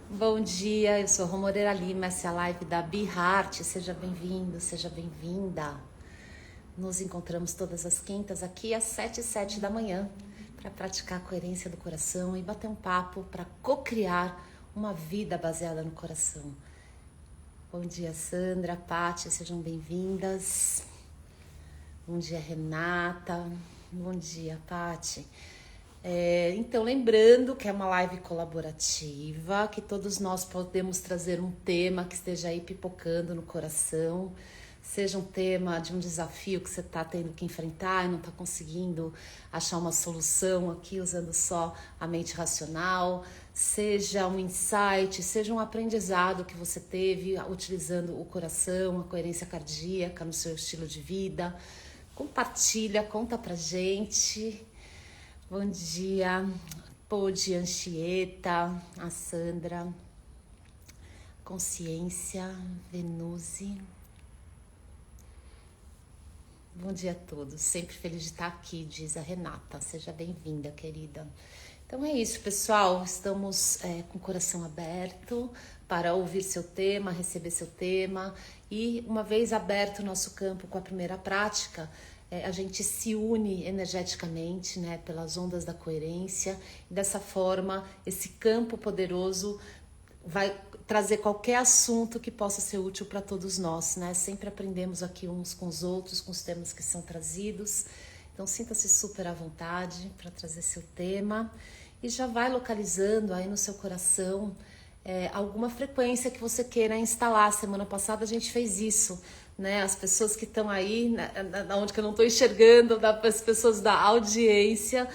Bom dia, eu sou Rô Moreira Lima, essa é a live da Be Heart. Seja bem-vindo, seja bem-vinda. Nos encontramos todas as quintas aqui às 7h07 da manhã para praticar a coerência do coração e bater um papo para co-criar uma vida baseada no coração. Bom dia, Sandra, Pátia, sejam bem-vindas. Bom dia, Renata. Bom dia, Pátia. Então, lembrando que é uma live colaborativa, que todos nós podemos trazer um tema que esteja aí pipocando no coração, seja um tema de um desafio que você está tendo que enfrentar e não está conseguindo achar uma solução aqui usando só a mente racional, seja um insight, seja um aprendizado que você teve utilizando o coração, a coerência cardíaca no seu estilo de vida. Compartilha, conta pra gente. Bom dia, Podi, Anchieta, a Sandra, Consciência, Venusi. Bom dia a todos, sempre feliz de estar aqui, diz a Renata. Seja bem-vinda, querida. Então é isso, pessoal, estamos com o coração aberto para ouvir seu tema, receber seu tema. E uma vez aberto o nosso campo com a primeira prática, a gente se une energeticamente, né, pelas ondas da coerência. E dessa forma, esse campo poderoso vai trazer qualquer assunto que possa ser útil para todos nós, né? Sempre aprendemos aqui uns com os outros, com os temas que são trazidos. Então, sinta-se super à vontade para trazer seu tema e já vai localizando aí no seu coração alguma frequência que você queira instalar. Semana passada a gente fez isso, né? As pessoas que estão aí, onde que eu não estou enxergando, as pessoas da audiência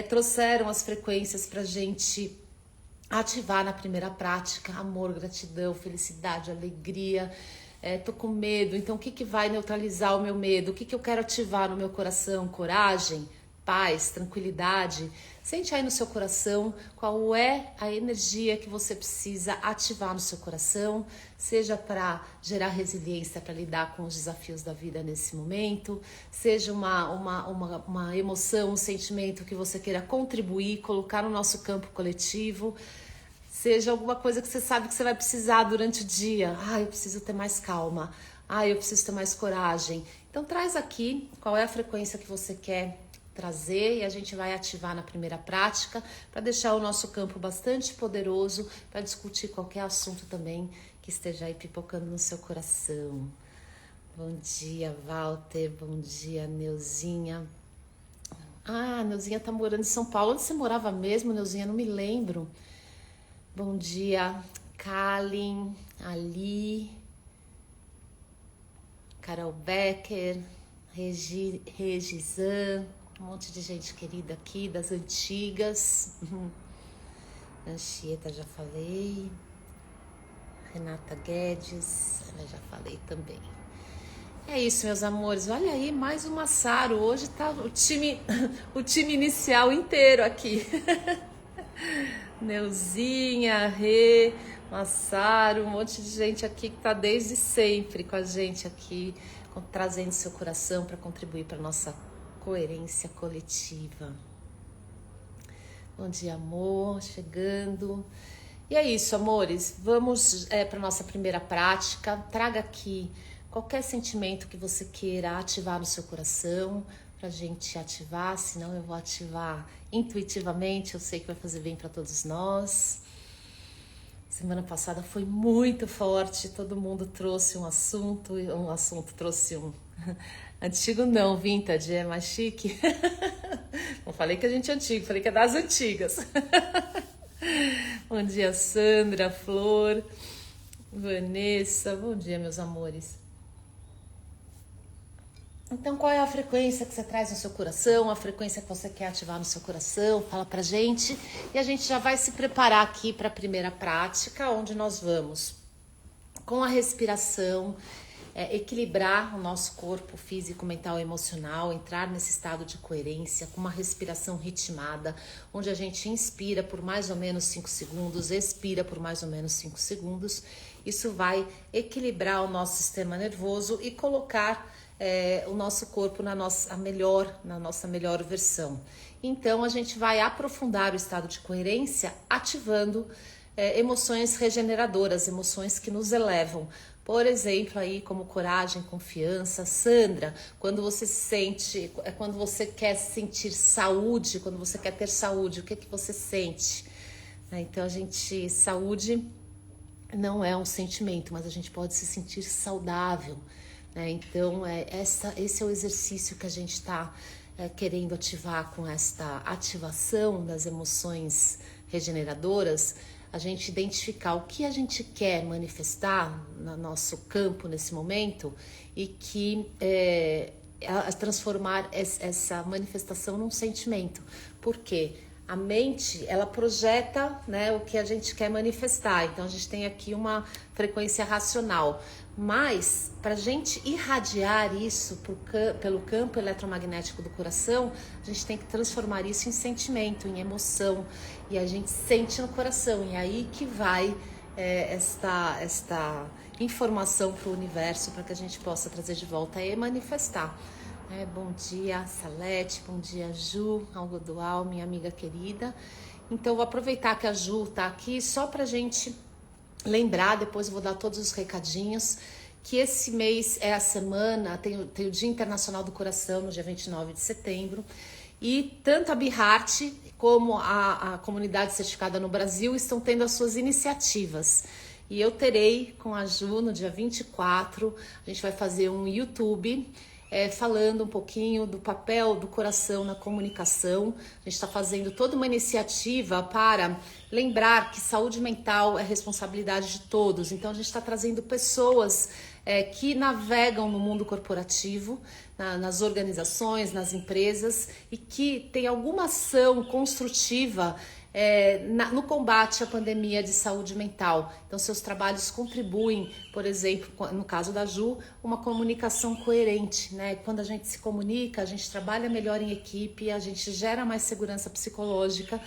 trouxeram as frequências para a gente ativar na primeira prática: amor, gratidão, felicidade, alegria. Tô com medo, então o que vai neutralizar o meu medo? O que eu quero ativar no meu coração? Coragem, paz, tranquilidade. Sente aí no seu coração qual é a energia que você precisa ativar no seu coração, seja para gerar resiliência para lidar com os desafios da vida nesse momento, seja uma emoção, um sentimento que você queira contribuir, colocar no nosso campo coletivo, seja alguma coisa que você sabe que você vai precisar durante o dia. Eu preciso ter mais calma. Eu preciso ter mais coragem. Então traz aqui qual é a frequência que você quer trazer e a gente vai ativar na primeira prática para deixar o nosso campo bastante poderoso para discutir qualquer assunto também que esteja aí pipocando no seu coração. Bom dia, Walter. Bom dia, Neuzinha. Neuzinha tá morando em São Paulo. Onde você morava mesmo, Neuzinha? Não me lembro. Bom dia, Kalin, Ali, Carol Becker, Regizan, um monte de gente querida aqui, das antigas. Anchieta, já falei. Renata Guedes, já falei também. É isso, meus amores. Olha aí, mais uma Massaro. Hoje tá o time inicial inteiro aqui. Neuzinha, Rê, Massaro, um monte de gente aqui que tá desde sempre com a gente aqui, trazendo seu coração para contribuir para nossa coerência coletiva. Bom dia, amor, chegando. E é isso, amores, vamos para nossa primeira prática. Traga aqui qualquer sentimento que você queira ativar no seu coração pra gente ativar, senão eu vou ativar intuitivamente, eu sei que vai fazer bem para todos nós. Semana passada foi muito forte, todo mundo trouxe um assunto trouxe um antigo não, vintage, é mais chique. Não falei que a gente é antigo, falei que é das antigas. Bom dia, Sandra, Flor, Vanessa, bom dia, meus amores. Então, qual é a frequência que você traz no seu coração, a frequência que você quer ativar no seu coração? Fala pra gente. E a gente já vai se preparar aqui para a primeira prática, onde nós vamos, com a respiração, equilibrar o nosso corpo físico, mental e emocional, entrar nesse estado de coerência, com uma respiração ritmada, onde a gente inspira por mais ou menos 5 segundos, expira por mais ou menos 5 segundos. Isso vai equilibrar o nosso sistema nervoso e colocar o nosso corpo na nossa melhor versão. Então a gente vai aprofundar o estado de coerência ativando emoções regeneradoras, emoções que nos elevam. Por exemplo, aí como coragem, confiança. Sandra, quando você se sente, quando você quer sentir saúde, quando você quer ter saúde, o que que você sente? Então saúde não é um sentimento, mas a gente pode se sentir saudável, né? Então esse é o exercício que a gente está querendo ativar com esta ativação das emoções regeneradoras, a gente identificar o que a gente quer manifestar no nosso campo nesse momento e que transformar essa manifestação num sentimento. Por quê? A mente, ela projeta, né, o que a gente quer manifestar. Então, a gente tem aqui uma frequência racional. Mas, para a gente irradiar isso pelo campo eletromagnético do coração, a gente tem que transformar isso em sentimento, em emoção. E a gente sente no coração. E aí que vai esta informação para o universo, para que a gente possa trazer de volta e manifestar. Bom dia, Salete, bom dia, Ju, Algodual, minha amiga querida. Então, vou aproveitar que a Ju tá aqui só pra gente lembrar, depois eu vou dar todos os recadinhos, que esse mês é a semana, tem o Dia Internacional do Coração, no dia 29 de setembro, e tanto a BeHeart como a comunidade certificada no Brasil estão tendo as suas iniciativas. E eu terei com a Ju no dia 24, a gente vai fazer um YouTube falando um pouquinho do papel do coração na comunicação. A gente está fazendo toda uma iniciativa para lembrar que saúde mental é responsabilidade de todos. Então a gente está trazendo pessoas que navegam no mundo corporativo, nas organizações, nas empresas e que tem alguma ação construtiva no combate à pandemia de saúde mental. Então, seus trabalhos contribuem, por exemplo, no caso da Ju, uma comunicação coerente, né? Quando a gente se comunica, a gente trabalha melhor em equipe, a gente gera mais segurança psicológica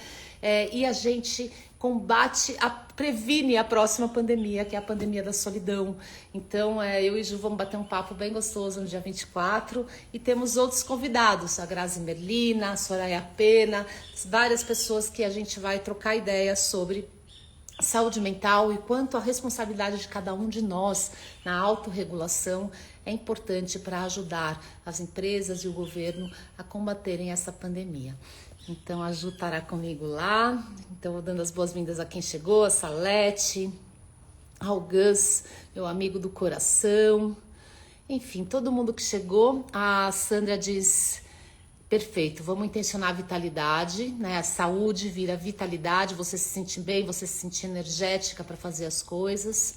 e a gente previne a próxima pandemia, que é a pandemia da solidão. Então, eu e Ju vamos bater um papo bem gostoso no dia 24 e temos outros convidados, a Grazi Merlina, a Soraya Pena, várias pessoas que a gente vai trocar ideias sobre saúde mental e quanto a responsabilidade de cada um de nós na autorregulação é importante para ajudar as empresas e o governo a combaterem essa pandemia. Então a Ju estará comigo lá. Então vou dando as boas-vindas a quem chegou, a Salete, ao Gus, meu amigo do coração. Enfim, todo mundo que chegou. A Sandra diz: perfeito, vamos intencionar a vitalidade, né? A saúde vira vitalidade, você se sente bem, você se sente energética para fazer as coisas.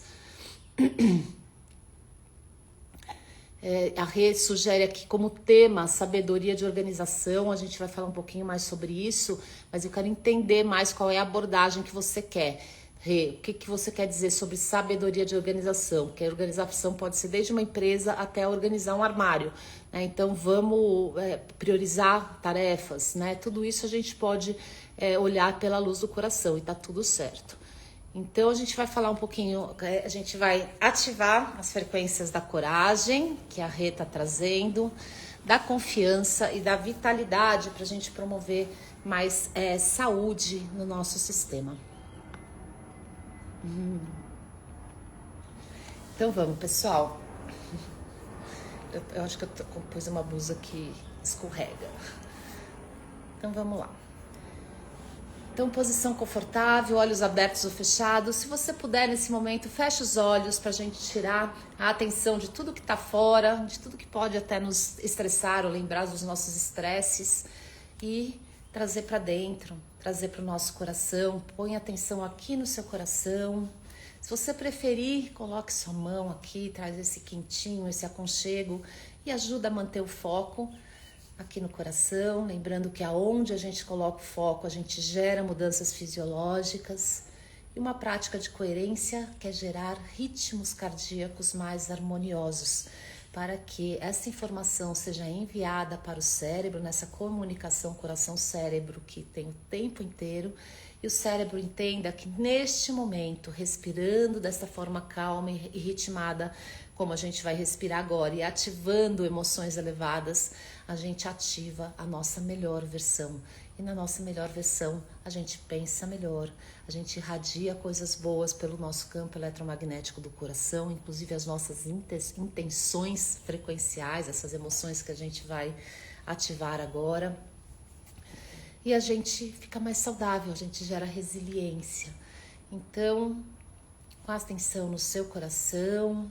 A Rê sugere aqui como tema sabedoria de organização. A gente vai falar um pouquinho mais sobre isso, mas eu quero entender mais qual é a abordagem que você quer. Rê, o que você quer dizer sobre sabedoria de organização? Porque a organização pode ser desde uma empresa até organizar um armário, né? Então vamos priorizar tarefas, né? Tudo isso a gente pode olhar pela luz do coração e tá tudo certo. Então a gente vai falar um pouquinho, a gente vai ativar as frequências da coragem, que a Rê está trazendo, da confiança e da vitalidade para a gente promover mais saúde no nosso sistema. Então vamos, pessoal. Eu acho que eu pus uma blusa que escorrega. Então vamos lá. Então, posição confortável, olhos abertos ou fechados. Se você puder, nesse momento, feche os olhos para a gente tirar a atenção de tudo que está fora, de tudo que pode até nos estressar ou lembrar dos nossos estresses e trazer para dentro, trazer para o nosso coração. Põe atenção aqui no seu coração. Se você preferir, coloque sua mão aqui, traz esse quentinho, esse aconchego e ajuda a manter o foco aqui no coração, lembrando que aonde a gente coloca o foco, a gente gera mudanças fisiológicas e uma prática de coerência que é gerar ritmos cardíacos mais harmoniosos, para que essa informação seja enviada para o cérebro, nessa comunicação coração-cérebro que tem o tempo inteiro, E o cérebro entenda que neste momento, respirando desta forma calma e ritmada, como a gente vai respirar agora, e ativando emoções elevadas, a gente ativa a nossa melhor versão. E na nossa melhor versão, a gente pensa melhor, a gente irradia coisas boas pelo nosso campo eletromagnético do coração, inclusive as nossas intenções frequenciais, essas emoções que a gente vai ativar agora. E a gente fica mais saudável, a gente gera resiliência. Então, com a atenção no seu coração,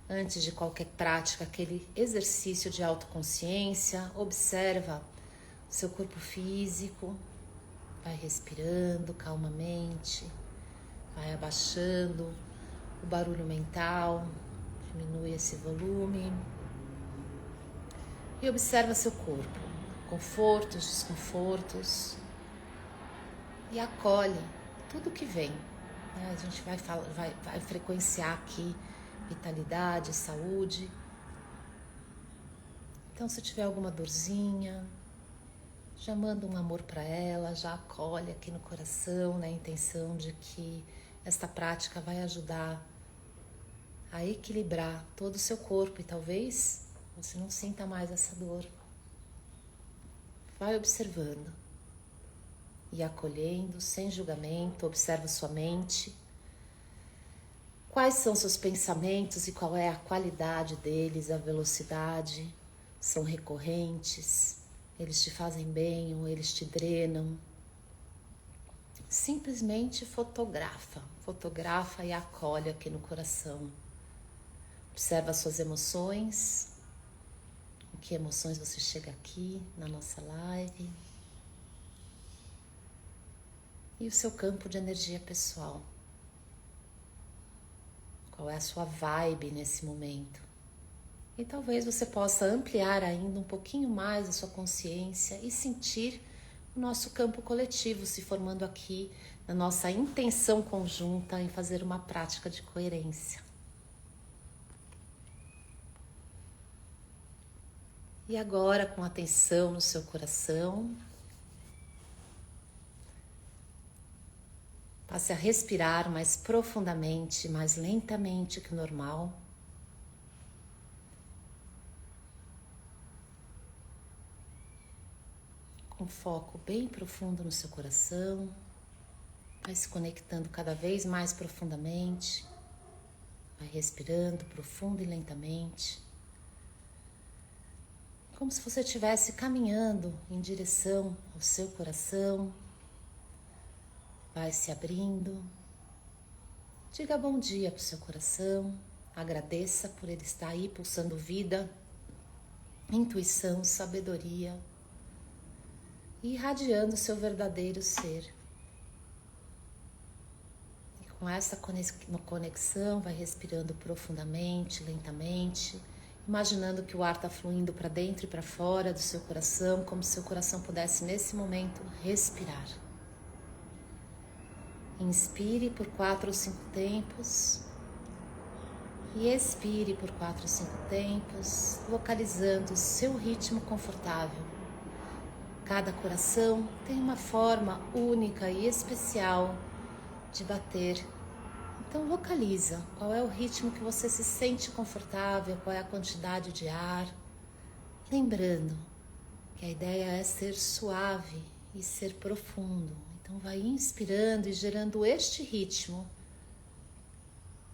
antes de qualquer prática, aquele exercício de autoconsciência, observa o seu corpo físico, vai respirando calmamente, vai abaixando o barulho mental, diminui esse volume e observa seu corpo, confortos, desconfortos, e acolhe tudo que vem. A gente vai frequenciar aqui vitalidade, saúde. Então, se tiver alguma dorzinha, já manda um amor para ela, já acolhe aqui no coração, na intenção de que esta prática vai ajudar a equilibrar todo o seu corpo e talvez você não sinta mais essa dor. Vai observando e acolhendo, sem julgamento, observa sua mente. Quais são seus pensamentos e qual é a qualidade deles, a velocidade? São recorrentes? Eles te fazem bem ou eles te drenam? Simplesmente fotografa e acolhe aqui no coração. Observa suas emoções. Com que emoções você chega aqui na nossa live? E o seu campo de energia pessoal. Qual é a sua vibe nesse momento? E talvez você possa ampliar ainda um pouquinho mais a sua consciência e sentir o nosso campo coletivo se formando aqui na nossa intenção conjunta em fazer uma prática de coerência. E agora, com atenção no seu coração, passe a respirar mais profundamente, mais lentamente que o normal. Com foco bem profundo no seu coração, vai se conectando cada vez mais profundamente, vai respirando profundo e lentamente, como se você estivesse caminhando em direção ao seu coração. Vai se abrindo, diga bom dia para o seu coração, agradeça por ele estar aí pulsando vida, intuição, sabedoria, e irradiando o seu verdadeiro ser. E com essa conexão, vai respirando profundamente, lentamente, imaginando que o ar está fluindo para dentro e para fora do seu coração, como se seu coração pudesse, nesse momento, respirar. Inspire por 4 ou 5 tempos e expire por 4 ou 5 tempos, localizando o seu ritmo confortável. Cada coração tem uma forma única e especial de bater. Então localiza qual é o ritmo que você se sente confortável, qual é a quantidade de ar. Lembrando que a ideia é ser suave e ser profundo. Então vai inspirando e gerando este ritmo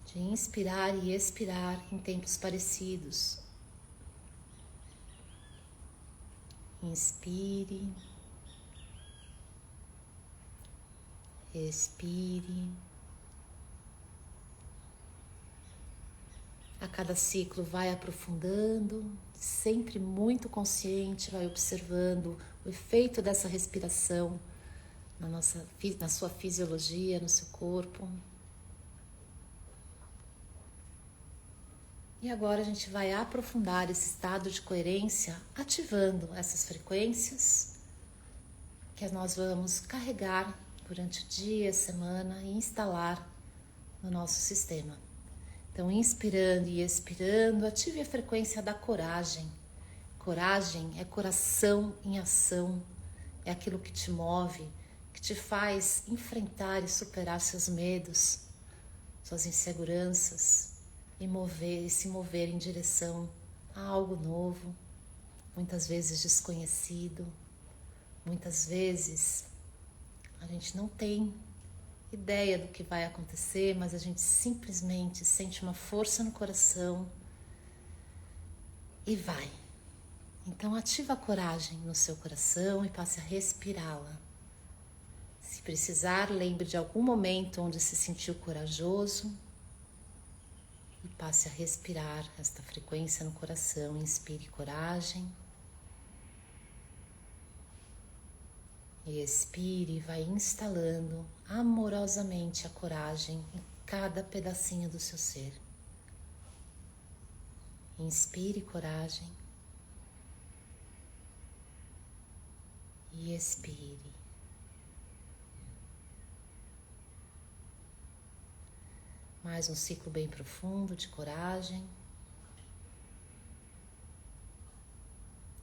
de inspirar e expirar em tempos parecidos. Inspire, expire. A cada ciclo vai aprofundando, sempre muito consciente, vai observando o efeito dessa respiração na sua fisiologia, no seu corpo. E agora a gente vai aprofundar esse estado de coerência, ativando essas frequências que nós vamos carregar durante o dia, semana e instalar no nosso sistema. Então, inspirando e expirando, ative a frequência da coragem. Coragem é coração em ação, é aquilo que te move, que te faz enfrentar e superar seus medos, suas inseguranças e se mover em direção a algo novo, muitas vezes desconhecido, muitas vezes a gente não tem ideia do que vai acontecer, mas a gente simplesmente sente uma força no coração e vai. Então ativa a coragem no seu coração e passe a respirá-la. Se precisar, lembre de algum momento onde se sentiu corajoso e passe a respirar esta frequência no coração. Inspire coragem e expire e vai instalando amorosamente a coragem em cada pedacinho do seu ser. Inspire coragem e expire. Mais um ciclo bem profundo de coragem.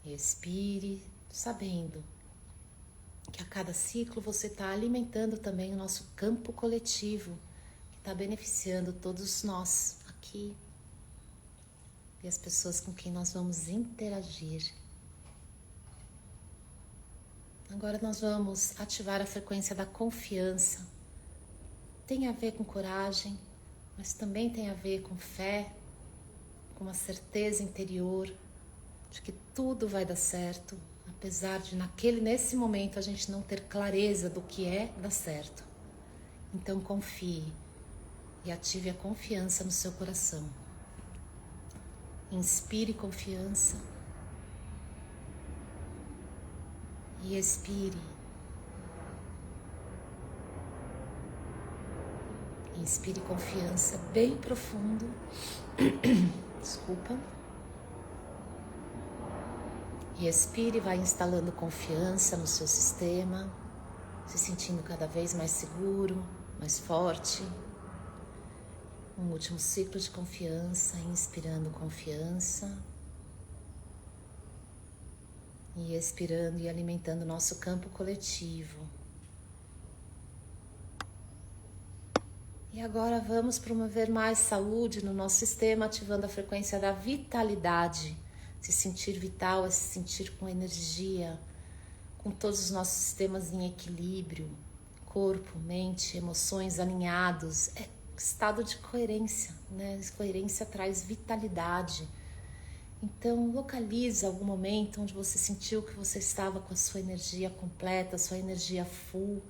Expire, sabendo que a cada ciclo você está alimentando também o nosso campo coletivo, que está beneficiando todos nós aqui e as pessoas com quem nós vamos interagir. Agora nós vamos ativar a frequência da confiança. Tem a ver com coragem, mas também tem a ver com fé, com uma certeza interior de que tudo vai dar certo, apesar de nesse momento a gente não ter clareza do que é dar certo. Então confie e ative a confiança no seu coração. Inspire confiança e expire. Inspire confiança bem profundo. Desculpa. E expire e vai instalando confiança no seu sistema, se sentindo cada vez mais seguro, mais forte. Um último ciclo de confiança, inspirando confiança. E expirando e alimentando o nosso campo coletivo. E agora vamos promover mais saúde no nosso sistema, ativando a frequência da vitalidade. Se sentir vital é se sentir com energia, com todos os nossos sistemas em equilíbrio, corpo, mente, emoções alinhados. É estado de coerência, né? Coerência traz vitalidade. Então localiza algum momento onde você sentiu que você estava com a sua energia completa, sua energia full,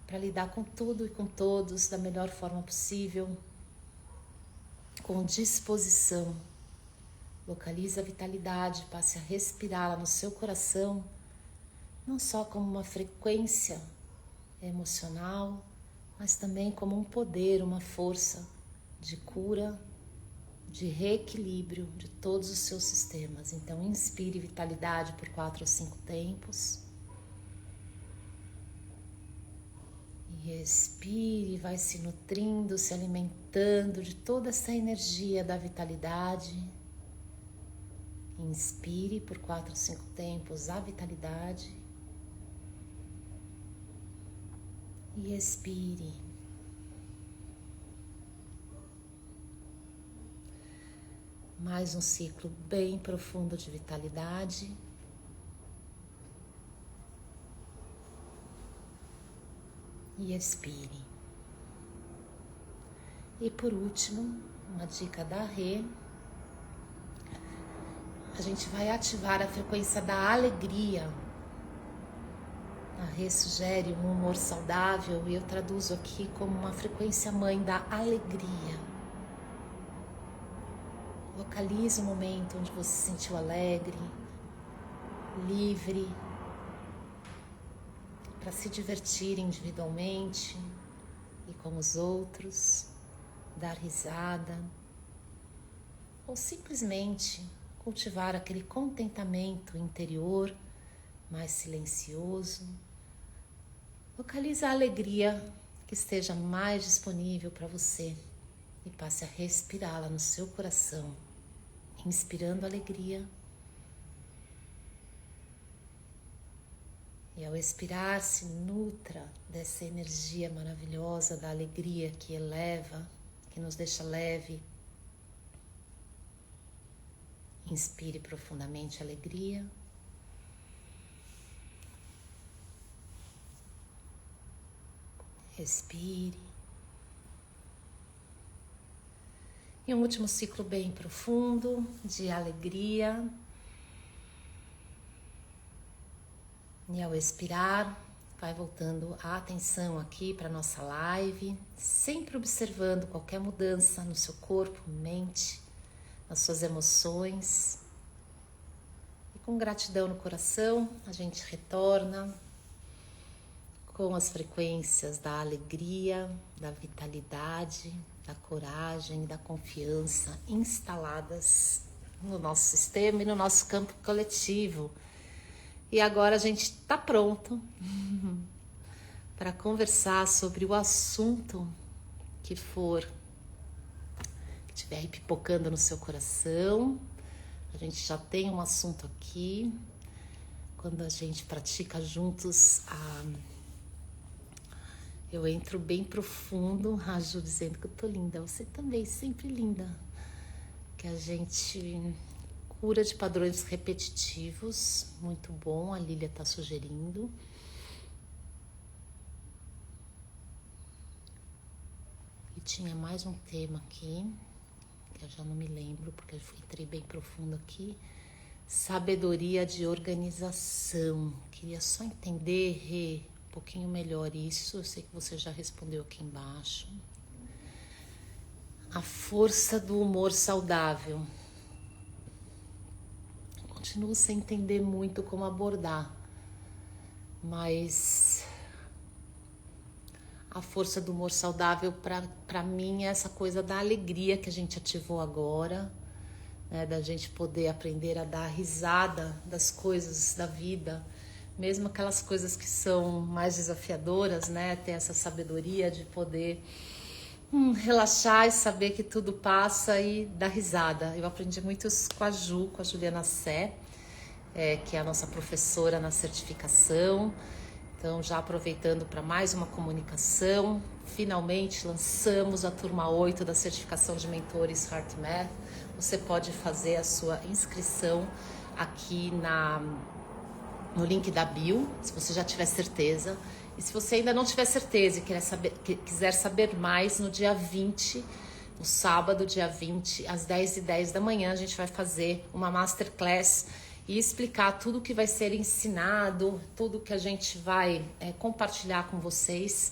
para lidar com tudo e com todos da melhor forma possível, com disposição. Localize a vitalidade, passe a respirá-la no seu coração, não só como uma frequência emocional, mas também como um poder, uma força de cura, de reequilíbrio de todos os seus sistemas. Então inspire vitalidade por 4 ou 5 tempos. E expire, vai se nutrindo, se alimentando de toda essa energia da vitalidade. Inspire por 4 ou 5 tempos a vitalidade. E expire. Mais um ciclo bem profundo de vitalidade. E expire. E por último, uma dica da Rê. A gente vai ativar a frequência da alegria. A Rê sugere um humor saudável e eu traduzo aqui como uma frequência mãe da alegria. Localize o momento onde você se sentiu alegre, livre, para se divertir individualmente e com os outros, dar risada, ou simplesmente cultivar aquele contentamento interior mais silencioso. Localize a alegria que esteja mais disponível para você e passe a respirá-la no seu coração, inspirando alegria E ao expirar, se nutra dessa energia maravilhosa da alegria que eleva, que nos deixa leve. Inspire profundamente a alegria. Respire. E um último ciclo bem profundo de alegria. E ao expirar, vai voltando a atenção aqui para a nossa live, sempre observando qualquer mudança no seu corpo, mente, nas suas emoções. E com gratidão no coração, a gente retorna com as frequências da alegria, da vitalidade, da coragem, da confiança instaladas no nosso sistema e no nosso campo coletivo. E agora a gente está pronto para conversar sobre o assunto que estiver aí pipocando no seu coração. A gente já tem um assunto aqui. Quando a gente pratica juntos, eu entro bem profundo. A Ju dizendo que eu tô linda. Você também, sempre linda. Que a gente cura de padrões repetitivos, muito bom, a Lília está sugerindo. E tinha mais um tema aqui, que eu já não me lembro, porque eu entrei bem profundo aqui. Sabedoria de organização. Queria só entender um pouquinho melhor isso, eu sei que você já respondeu aqui embaixo. A força do humor saudável. Continuo sem entender muito como abordar, mas a força do humor saudável para mim é essa coisa da alegria que a gente ativou agora, né, da gente poder aprender a dar risada das coisas da vida, mesmo aquelas coisas que são mais desafiadoras, né, ter essa sabedoria de poder relaxar e saber que tudo passa e dar risada. Eu aprendi muito isso com a Juliana Sé, que é a nossa professora na certificação. Então, já aproveitando para mais uma comunicação, finalmente lançamos a turma 8 da certificação de mentores HeartMath. Você pode fazer a sua inscrição aqui no link da bio, se você já tiver certeza. E se você ainda não tiver certeza e quiser saber mais, no dia 20, no sábado, dia 20, às 10h10 da manhã, a gente vai fazer uma masterclass e explicar tudo que vai ser ensinado, tudo que a gente vai compartilhar com vocês,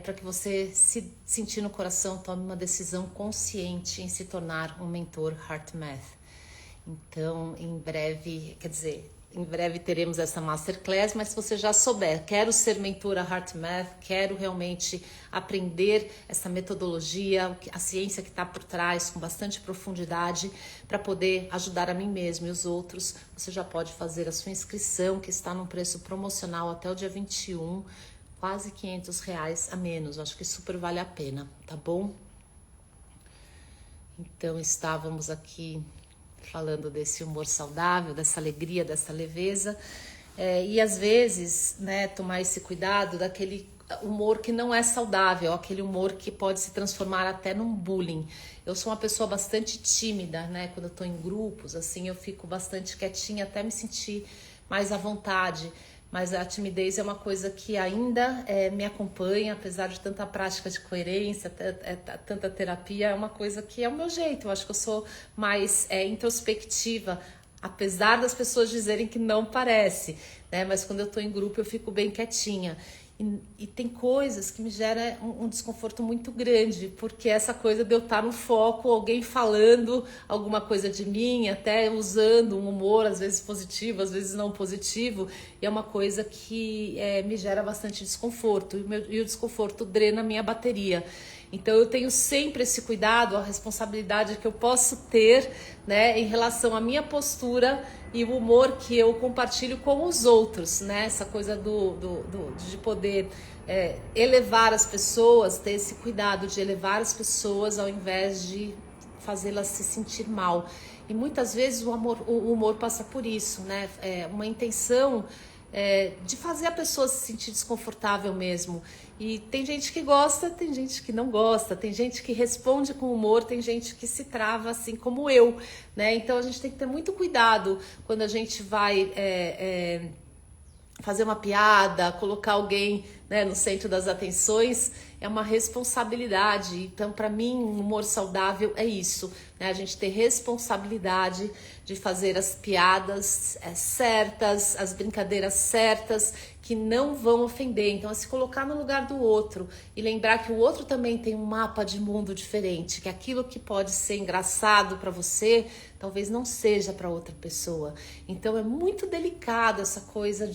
para que você, se sentir no coração, tome uma decisão consciente em se tornar um mentor HeartMath. Então, em breve teremos essa masterclass, mas se você já souber, quero ser mentora HeartMath, quero realmente aprender essa metodologia, a ciência que está por trás, com bastante profundidade, para poder ajudar a mim mesmo e os outros, você já pode fazer a sua inscrição, que está num preço promocional até o dia 21, quase R$500 a menos. Acho que super vale a pena, tá bom? Então, estávamos aqui falando desse humor saudável, dessa alegria, dessa leveza, e às vezes, né, tomar esse cuidado daquele humor que não é saudável, aquele humor que pode se transformar até num bullying. Eu sou uma pessoa bastante tímida, né, quando eu tô em grupos, assim, eu fico bastante quietinha até me sentir mais à vontade. Mas a timidez é uma coisa que ainda me acompanha, apesar de tanta prática de coerência, tanta terapia, é uma coisa que é o meu jeito. Eu acho que eu sou mais introspectiva, apesar das pessoas dizerem que não parece, né? Mas quando eu tô em grupo eu fico bem quietinha. E tem coisas que me geram um desconforto muito grande, porque essa coisa de eu estar no foco, alguém falando alguma coisa de mim, até usando um humor, às vezes positivo, às vezes não positivo, e é uma coisa que me gera bastante desconforto, e o desconforto drena a minha bateria. Então eu tenho sempre esse cuidado, a responsabilidade que eu posso ter, né, em relação à minha postura e o humor que eu compartilho com os outros, né? Essa coisa de poder elevar as pessoas, ter esse cuidado de elevar as pessoas ao invés de fazê-las se sentir mal. E muitas vezes o humor passa por isso, né? Uma intenção de fazer a pessoa se sentir desconfortável mesmo. E tem gente que gosta, tem gente que não gosta, tem gente que responde com humor, tem gente que se trava assim como eu, né? Então a gente tem que ter muito cuidado quando a gente vai fazer uma piada, colocar alguém, né, no centro das atenções, é uma responsabilidade. Então, para mim, um humor saudável é isso, né? A gente ter responsabilidade de fazer as piadas certas, as brincadeiras certas, que não vão ofender. Então, é se colocar no lugar do outro e lembrar que o outro também tem um mapa de mundo diferente, que aquilo que pode ser engraçado para você, talvez não seja para outra pessoa. Então, é muito delicado essa coisa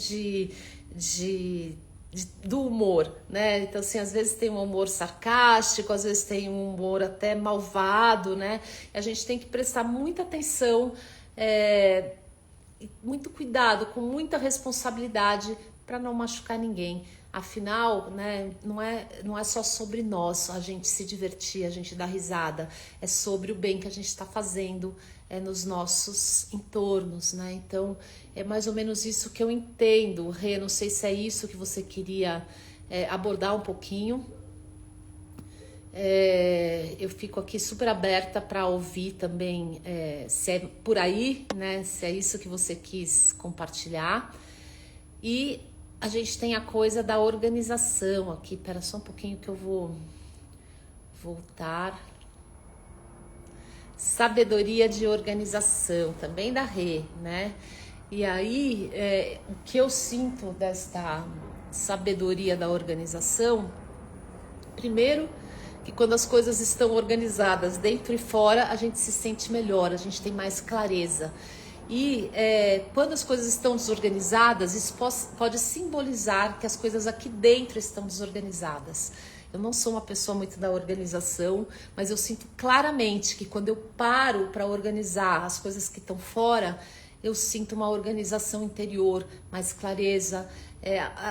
do humor, né? Então, assim, às vezes tem um humor sarcástico, às vezes tem um humor até malvado, né? E a gente tem que prestar muita atenção, muito cuidado, com muita responsabilidade para não machucar ninguém. Afinal, né, não é só sobre nós a gente se divertir, a gente dar risada, é sobre o bem que a gente está fazendo nos nossos entornos, né? Então, é mais ou menos isso que eu entendo. Rê, não sei se é isso que você queria abordar um pouquinho. Eu fico aqui super aberta para ouvir também se é por aí, né? Se é isso que você quis compartilhar. E a gente tem a coisa da organização aqui. Espera só um pouquinho que eu vou voltar. Sabedoria de organização, também da Rê, né? E aí, o que eu sinto desta sabedoria da organização, primeiro, que quando as coisas estão organizadas dentro e fora, a gente se sente melhor, a gente tem mais clareza. E quando as coisas estão desorganizadas, isso pode simbolizar que as coisas aqui dentro estão desorganizadas. Eu não sou uma pessoa muito da organização, mas eu sinto claramente que quando eu paro para organizar as coisas que estão fora, eu sinto uma organização interior, mais clareza,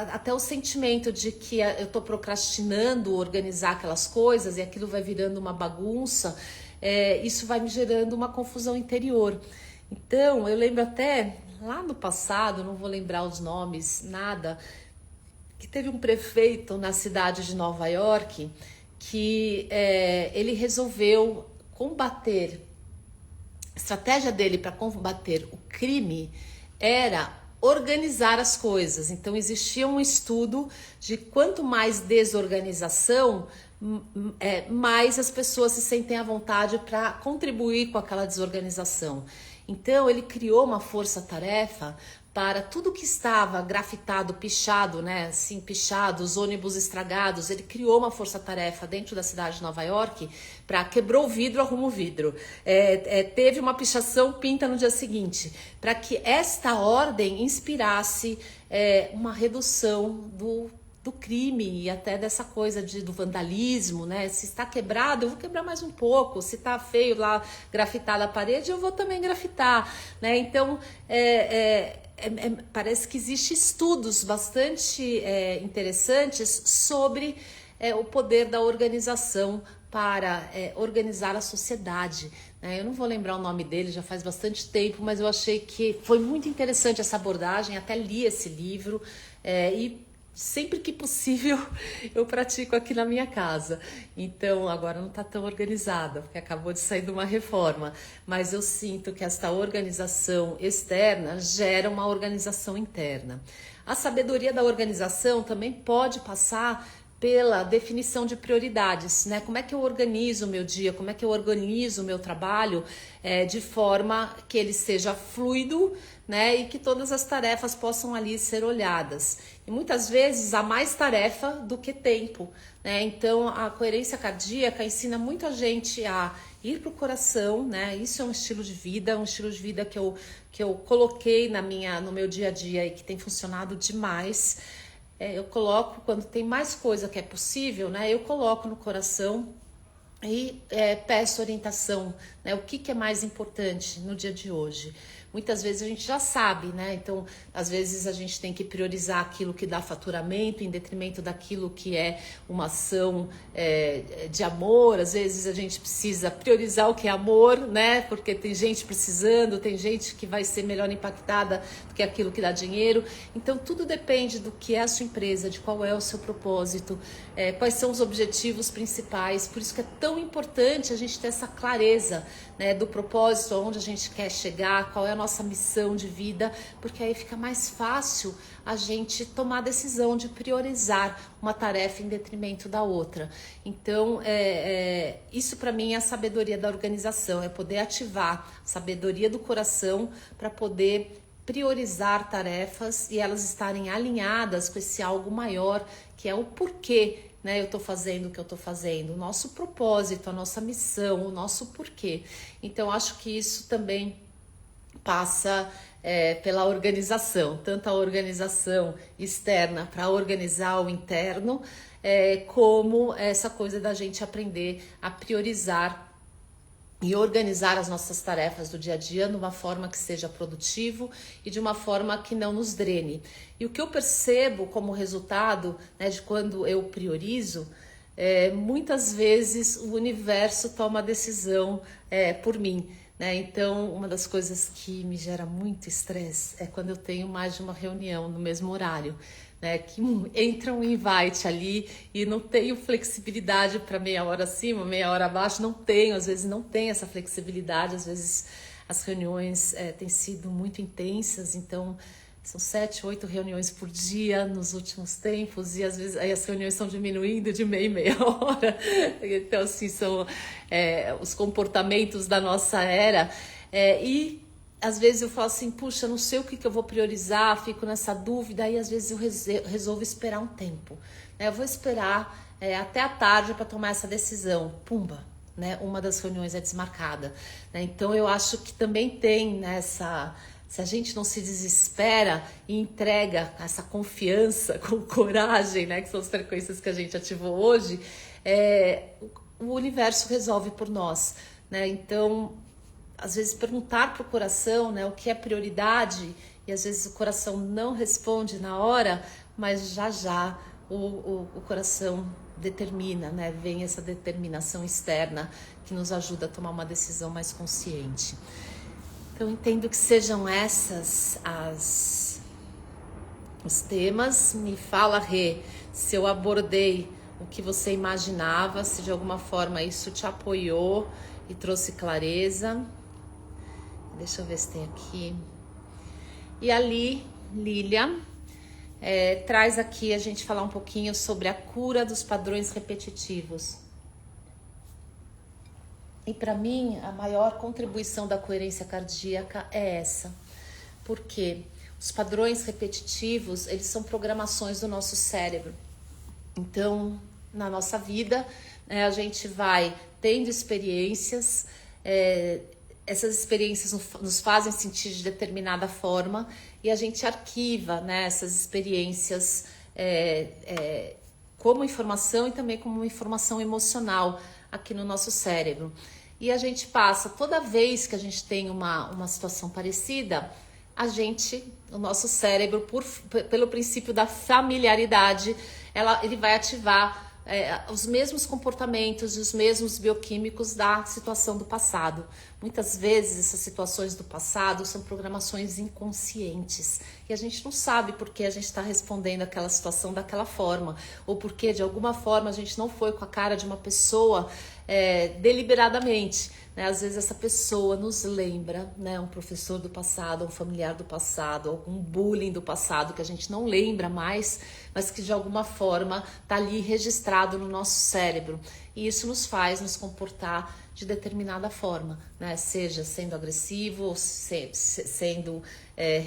até o sentimento de que eu estou procrastinando organizar aquelas coisas e aquilo vai virando uma bagunça, isso vai me gerando uma confusão interior. Então, eu lembro até lá no passado, não vou lembrar os nomes, nada, que teve um prefeito na cidade de Nova York que ele resolveu combater, a estratégia dele para combater o crime era organizar as coisas. Então existia um estudo de quanto mais desorganização, mais as pessoas se sentem à vontade para contribuir com aquela desorganização. Então ele criou uma força-tarefa para tudo que estava grafitado, pichado, né, assim, pichado, os ônibus estragados. Ele criou uma força-tarefa dentro da cidade de Nova York para quebrou o vidro, arruma o vidro. Teve uma pichação, pinta no dia seguinte, para que esta ordem inspirasse uma redução do crime e até dessa coisa do vandalismo, né? Se está quebrado, eu vou quebrar mais um pouco. Se está feio lá, grafitada a parede, eu vou também grafitar, né? Então, parece que existem estudos bastante interessantes sobre o poder da organização para organizar a sociedade, né? Eu não vou lembrar o nome dele, já faz bastante tempo, mas eu achei que foi muito interessante essa abordagem, até li esse livro e sempre que possível eu pratico aqui na minha casa. Então agora não está tão organizada, porque acabou de sair de uma reforma, mas eu sinto que esta organização externa gera uma organização interna. A sabedoria da organização também pode passar pela definição de prioridades, né? Como é que eu organizo o meu dia, como é que eu organizo o meu trabalho de forma que ele seja fluido, né? E que todas as tarefas possam ali ser olhadas. E muitas vezes há mais tarefa do que tempo, né? Então a coerência cardíaca ensina muito a gente a ir para o coração, né? Isso é um estilo de vida, que eu coloquei no meu dia a dia e que tem funcionado demais. Eu coloco, quando tem mais coisa que é possível, né? Eu coloco no coração e peço orientação, né? O que é mais importante no dia de hoje? muitas vezes a gente já sabe, né? Então, às vezes a gente tem que priorizar aquilo que dá faturamento em detrimento daquilo que é uma ação de amor. Às vezes a gente precisa priorizar o que é amor, né? Porque tem gente precisando, tem gente que vai ser melhor impactada do que aquilo que dá dinheiro. Então, tudo depende do que é a sua empresa, de qual é o seu propósito, quais são os objetivos principais. Por isso que é tão importante a gente ter essa clareza, né, do propósito, aonde a gente quer chegar, qual é a nossa missão de vida, porque aí fica mais fácil a gente tomar a decisão de priorizar uma tarefa em detrimento da outra. Então, isso para mim é a sabedoria da organização, é poder ativar a sabedoria do coração para poder priorizar tarefas e elas estarem alinhadas com esse algo maior, que é o porquê, né, eu estou fazendo o que eu estou fazendo, o nosso propósito, a nossa missão, o nosso porquê. Então, acho que isso também passa pela organização, tanto a organização externa para organizar o interno, como essa coisa da gente aprender a priorizar e organizar as nossas tarefas do dia a dia de uma forma que seja produtivo e de uma forma que não nos drene. E o que eu percebo como resultado, né, de quando eu priorizo, muitas vezes o universo toma a decisão por mim, né? Então, uma das coisas que me gera muito estresse é quando eu tenho mais de uma reunião no mesmo horário, né, que entra um invite ali e não tenho flexibilidade para meia hora acima, meia hora abaixo, não tenho, às vezes não tem essa flexibilidade, às vezes as reuniões têm sido muito intensas, então são 7, 8 reuniões por dia nos últimos tempos, e às vezes aí as reuniões estão diminuindo de meia hora, então assim são os comportamentos da nossa era, e às vezes eu falo assim, puxa, não sei o que eu vou priorizar, fico nessa dúvida, e às vezes eu resolvo esperar um tempo. Eu vou esperar até a tarde para tomar essa decisão. Pumba, né? Uma das reuniões é desmarcada. Então eu acho que também tem nessa... Se a gente não se desespera e entrega essa confiança com coragem, né, que são as frequências que a gente ativou hoje, o universo resolve por nós, né? Então, às vezes perguntar para o coração, né, o que é prioridade, e às vezes o coração não responde na hora, mas já o coração determina, né? Vem essa determinação externa que nos ajuda a tomar uma decisão mais consciente. Então, entendo que sejam essas os temas. Me fala, Rê, se eu abordei o que você imaginava, se de alguma forma isso te apoiou e trouxe clareza. Deixa eu ver se tem aqui. E ali, Lília, traz aqui a gente falar um pouquinho sobre a cura dos padrões repetitivos. E para mim, a maior contribuição da coerência cardíaca é essa. Porque os padrões repetitivos, eles são programações do nosso cérebro. Então, na nossa vida, a gente vai tendo experiências, essas experiências nos fazem sentir de determinada forma e a gente arquiva, né, essas experiências como informação e também como informação emocional aqui no nosso cérebro. E a gente passa, toda vez que a gente tem uma situação parecida, o nosso cérebro, pelo princípio da familiaridade, ele vai ativar os mesmos comportamentos e os mesmos bioquímicos da situação do passado. Muitas vezes essas situações do passado são programações inconscientes e a gente não sabe por que a gente está respondendo aquela situação daquela forma, ou porque de alguma forma a gente não foi com a cara de uma pessoa deliberadamente, né? Às vezes essa pessoa nos lembra, né, um professor do passado, um familiar do passado, algum bullying do passado que a gente não lembra mais, mas que de alguma forma está ali registrado no nosso cérebro. E isso nos faz nos comportar de determinada forma, né? Seja sendo agressivo, ou sendo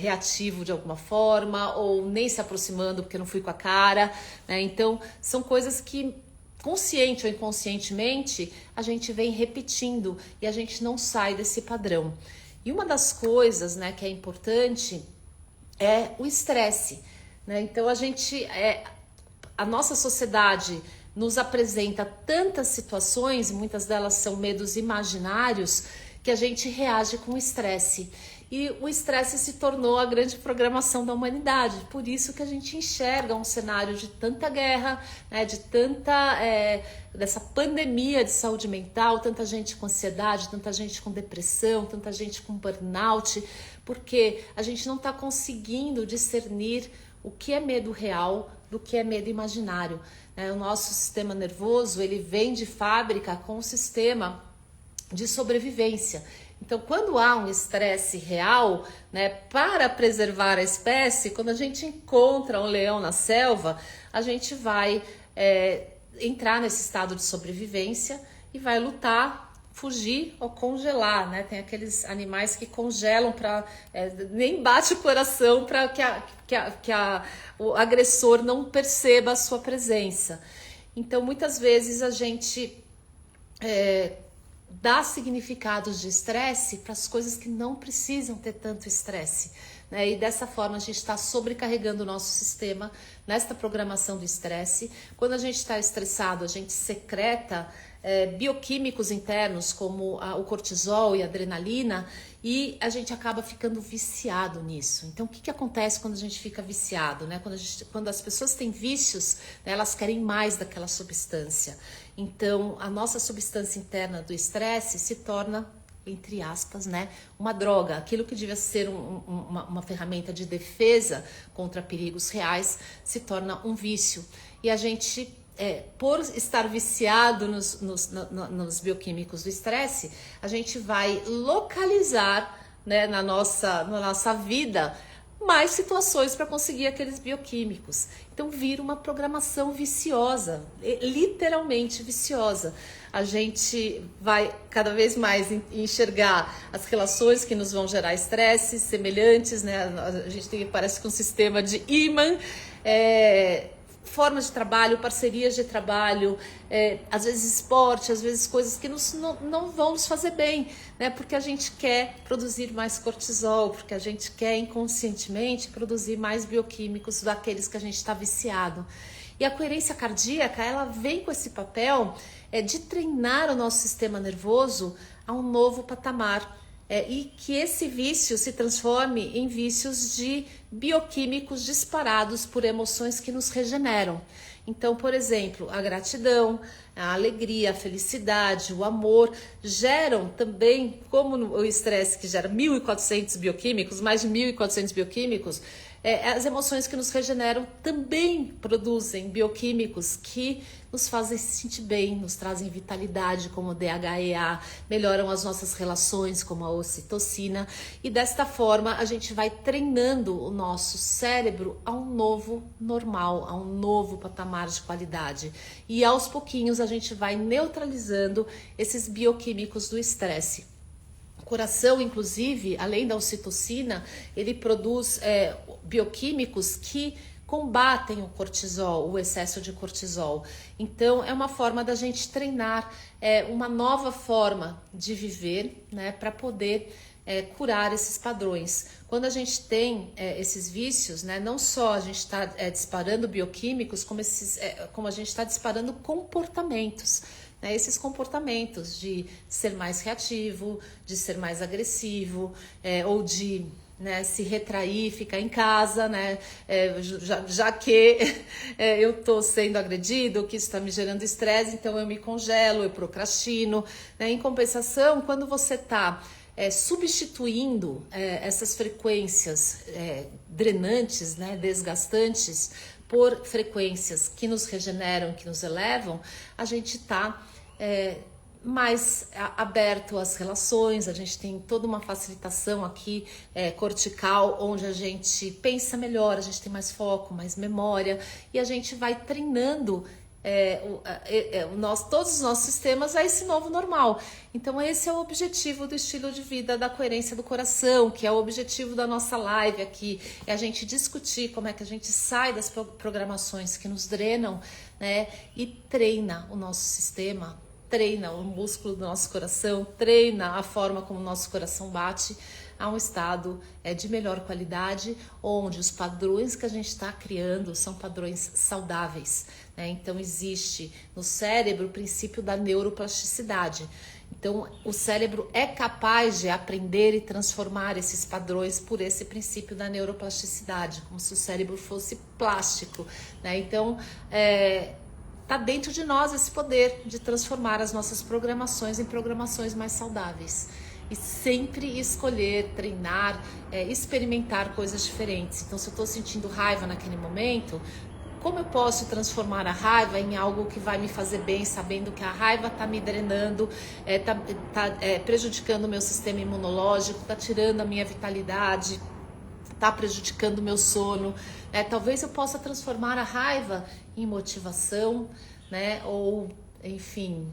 reativo de alguma forma, ou nem se aproximando porque não fui com a cara, né? Então, são coisas que, consciente ou inconscientemente, a gente vem repetindo e a gente não sai desse padrão. E uma das coisas, né, que é importante é o estresse, né? Então, a nossa sociedade nos apresenta tantas situações, muitas delas são medos imaginários, que a gente reage com estresse. E o estresse se tornou a grande programação da humanidade. Por isso que a gente enxerga um cenário de tanta guerra, né, de tanta dessa pandemia de saúde mental, tanta gente com ansiedade, tanta gente com depressão, tanta gente com burnout, porque a gente não está conseguindo discernir o que é medo real do que é medo imaginário. O nosso sistema nervoso, ele vem de fábrica com um sistema de sobrevivência. Então, quando há um estresse real, né, para preservar a espécie, quando a gente encontra um leão na selva, a gente vai entrar nesse estado de sobrevivência e vai lutar, fugir ou congelar, né? Tem aqueles animais que congelam para nem bate o coração para que o agressor não perceba a sua presença. Então, muitas vezes a gente dá significados de estresse para as coisas que não precisam ter tanto estresse, né? E dessa forma a gente está sobrecarregando o nosso sistema nesta programação do estresse. Quando a gente está estressado, a gente secreta bioquímicos internos como o cortisol e a adrenalina, e a gente acaba ficando viciado nisso. Então, o que acontece quando a gente fica viciado, né? Quando as pessoas têm vícios, né, elas querem mais daquela substância. Então, a nossa substância interna do estresse se torna, entre aspas, né, uma droga. Aquilo que devia ser uma ferramenta de defesa contra perigos reais se torna um vício. E a gente, por estar viciado nos bioquímicos do estresse, a gente vai localizar, né, na nossa vida mais situações para conseguir aqueles bioquímicos. Então vira uma programação viciosa, literalmente viciosa. A gente vai cada vez mais enxergar as relações que nos vão gerar estresse semelhantes, né? A gente tem, parece que um sistema de imã, formas de trabalho, parcerias de trabalho, às vezes esporte, às vezes coisas que não vão nos fazer bem, né? Porque a gente quer produzir mais cortisol, porque a gente quer inconscientemente produzir mais bioquímicos daqueles que a gente está viciado. E a coerência cardíaca, ela vem com esse papel de treinar o nosso sistema nervoso a um novo patamar. E que esse vício se transforme em vícios de bioquímicos disparados por emoções que nos regeneram. Então, por exemplo, a gratidão, a alegria, a felicidade, o amor geram também, como o estresse que gera 1.400 bioquímicos, mais de 1.400 bioquímicos, as emoções que nos regeneram também produzem bioquímicos que nos fazem se sentir bem, nos trazem vitalidade, como o DHEA, melhoram as nossas relações, como a ocitocina, e desta forma a gente vai treinando o nosso cérebro a um novo normal, a um novo patamar de qualidade. E aos pouquinhos a gente vai neutralizando esses bioquímicos do estresse. O coração, inclusive, além da ocitocina, ele produz bioquímicos que combatem o cortisol, o excesso de cortisol. Então, é uma forma da gente treinar uma nova forma de viver, né, para poder curar esses padrões. Quando a gente tem esses vícios, né, não só a gente está disparando bioquímicos, como a gente está disparando comportamentos. Esses comportamentos de ser mais reativo, de ser mais agressivo, ou de se retrair, ficar em casa, né? Já que eu estou sendo agredido, que isso está me gerando estresse, então eu me congelo, eu procrastino. Em compensação, quando você está substituindo essas frequências drenantes, né, desgastantes, por frequências que nos regeneram, que nos elevam, a gente está mais aberto às relações, a gente tem toda uma facilitação aqui cortical, onde a gente pensa melhor, a gente tem mais foco, mais memória, e a gente vai treinando todos os nossos sistemas a esse novo normal. Então esse é o objetivo do estilo de vida da coerência do coração, que é o objetivo da nossa live aqui, é a gente discutir como é que a gente sai das programações que nos drenam, né, e treina o nosso sistema, treina o músculo do nosso coração, treina a forma como o nosso coração bate, a um estado de melhor qualidade, onde os padrões que a gente está criando são padrões saudáveis, né? Então existe no cérebro o princípio da neuroplasticidade. Então o cérebro é capaz de aprender e transformar esses padrões por esse princípio da neuroplasticidade, como se o cérebro fosse plástico, né? Então está dentro de nós esse poder de transformar as nossas programações em programações mais saudáveis. E sempre escolher, treinar, experimentar coisas diferentes. Então, se eu estou sentindo raiva naquele momento, como eu posso transformar a raiva em algo que vai me fazer bem, sabendo que a raiva está me drenando, está prejudicando o meu sistema imunológico, está tirando a minha vitalidade, está prejudicando o meu sono. Talvez eu possa transformar a raiva em motivação, né? Ou, enfim,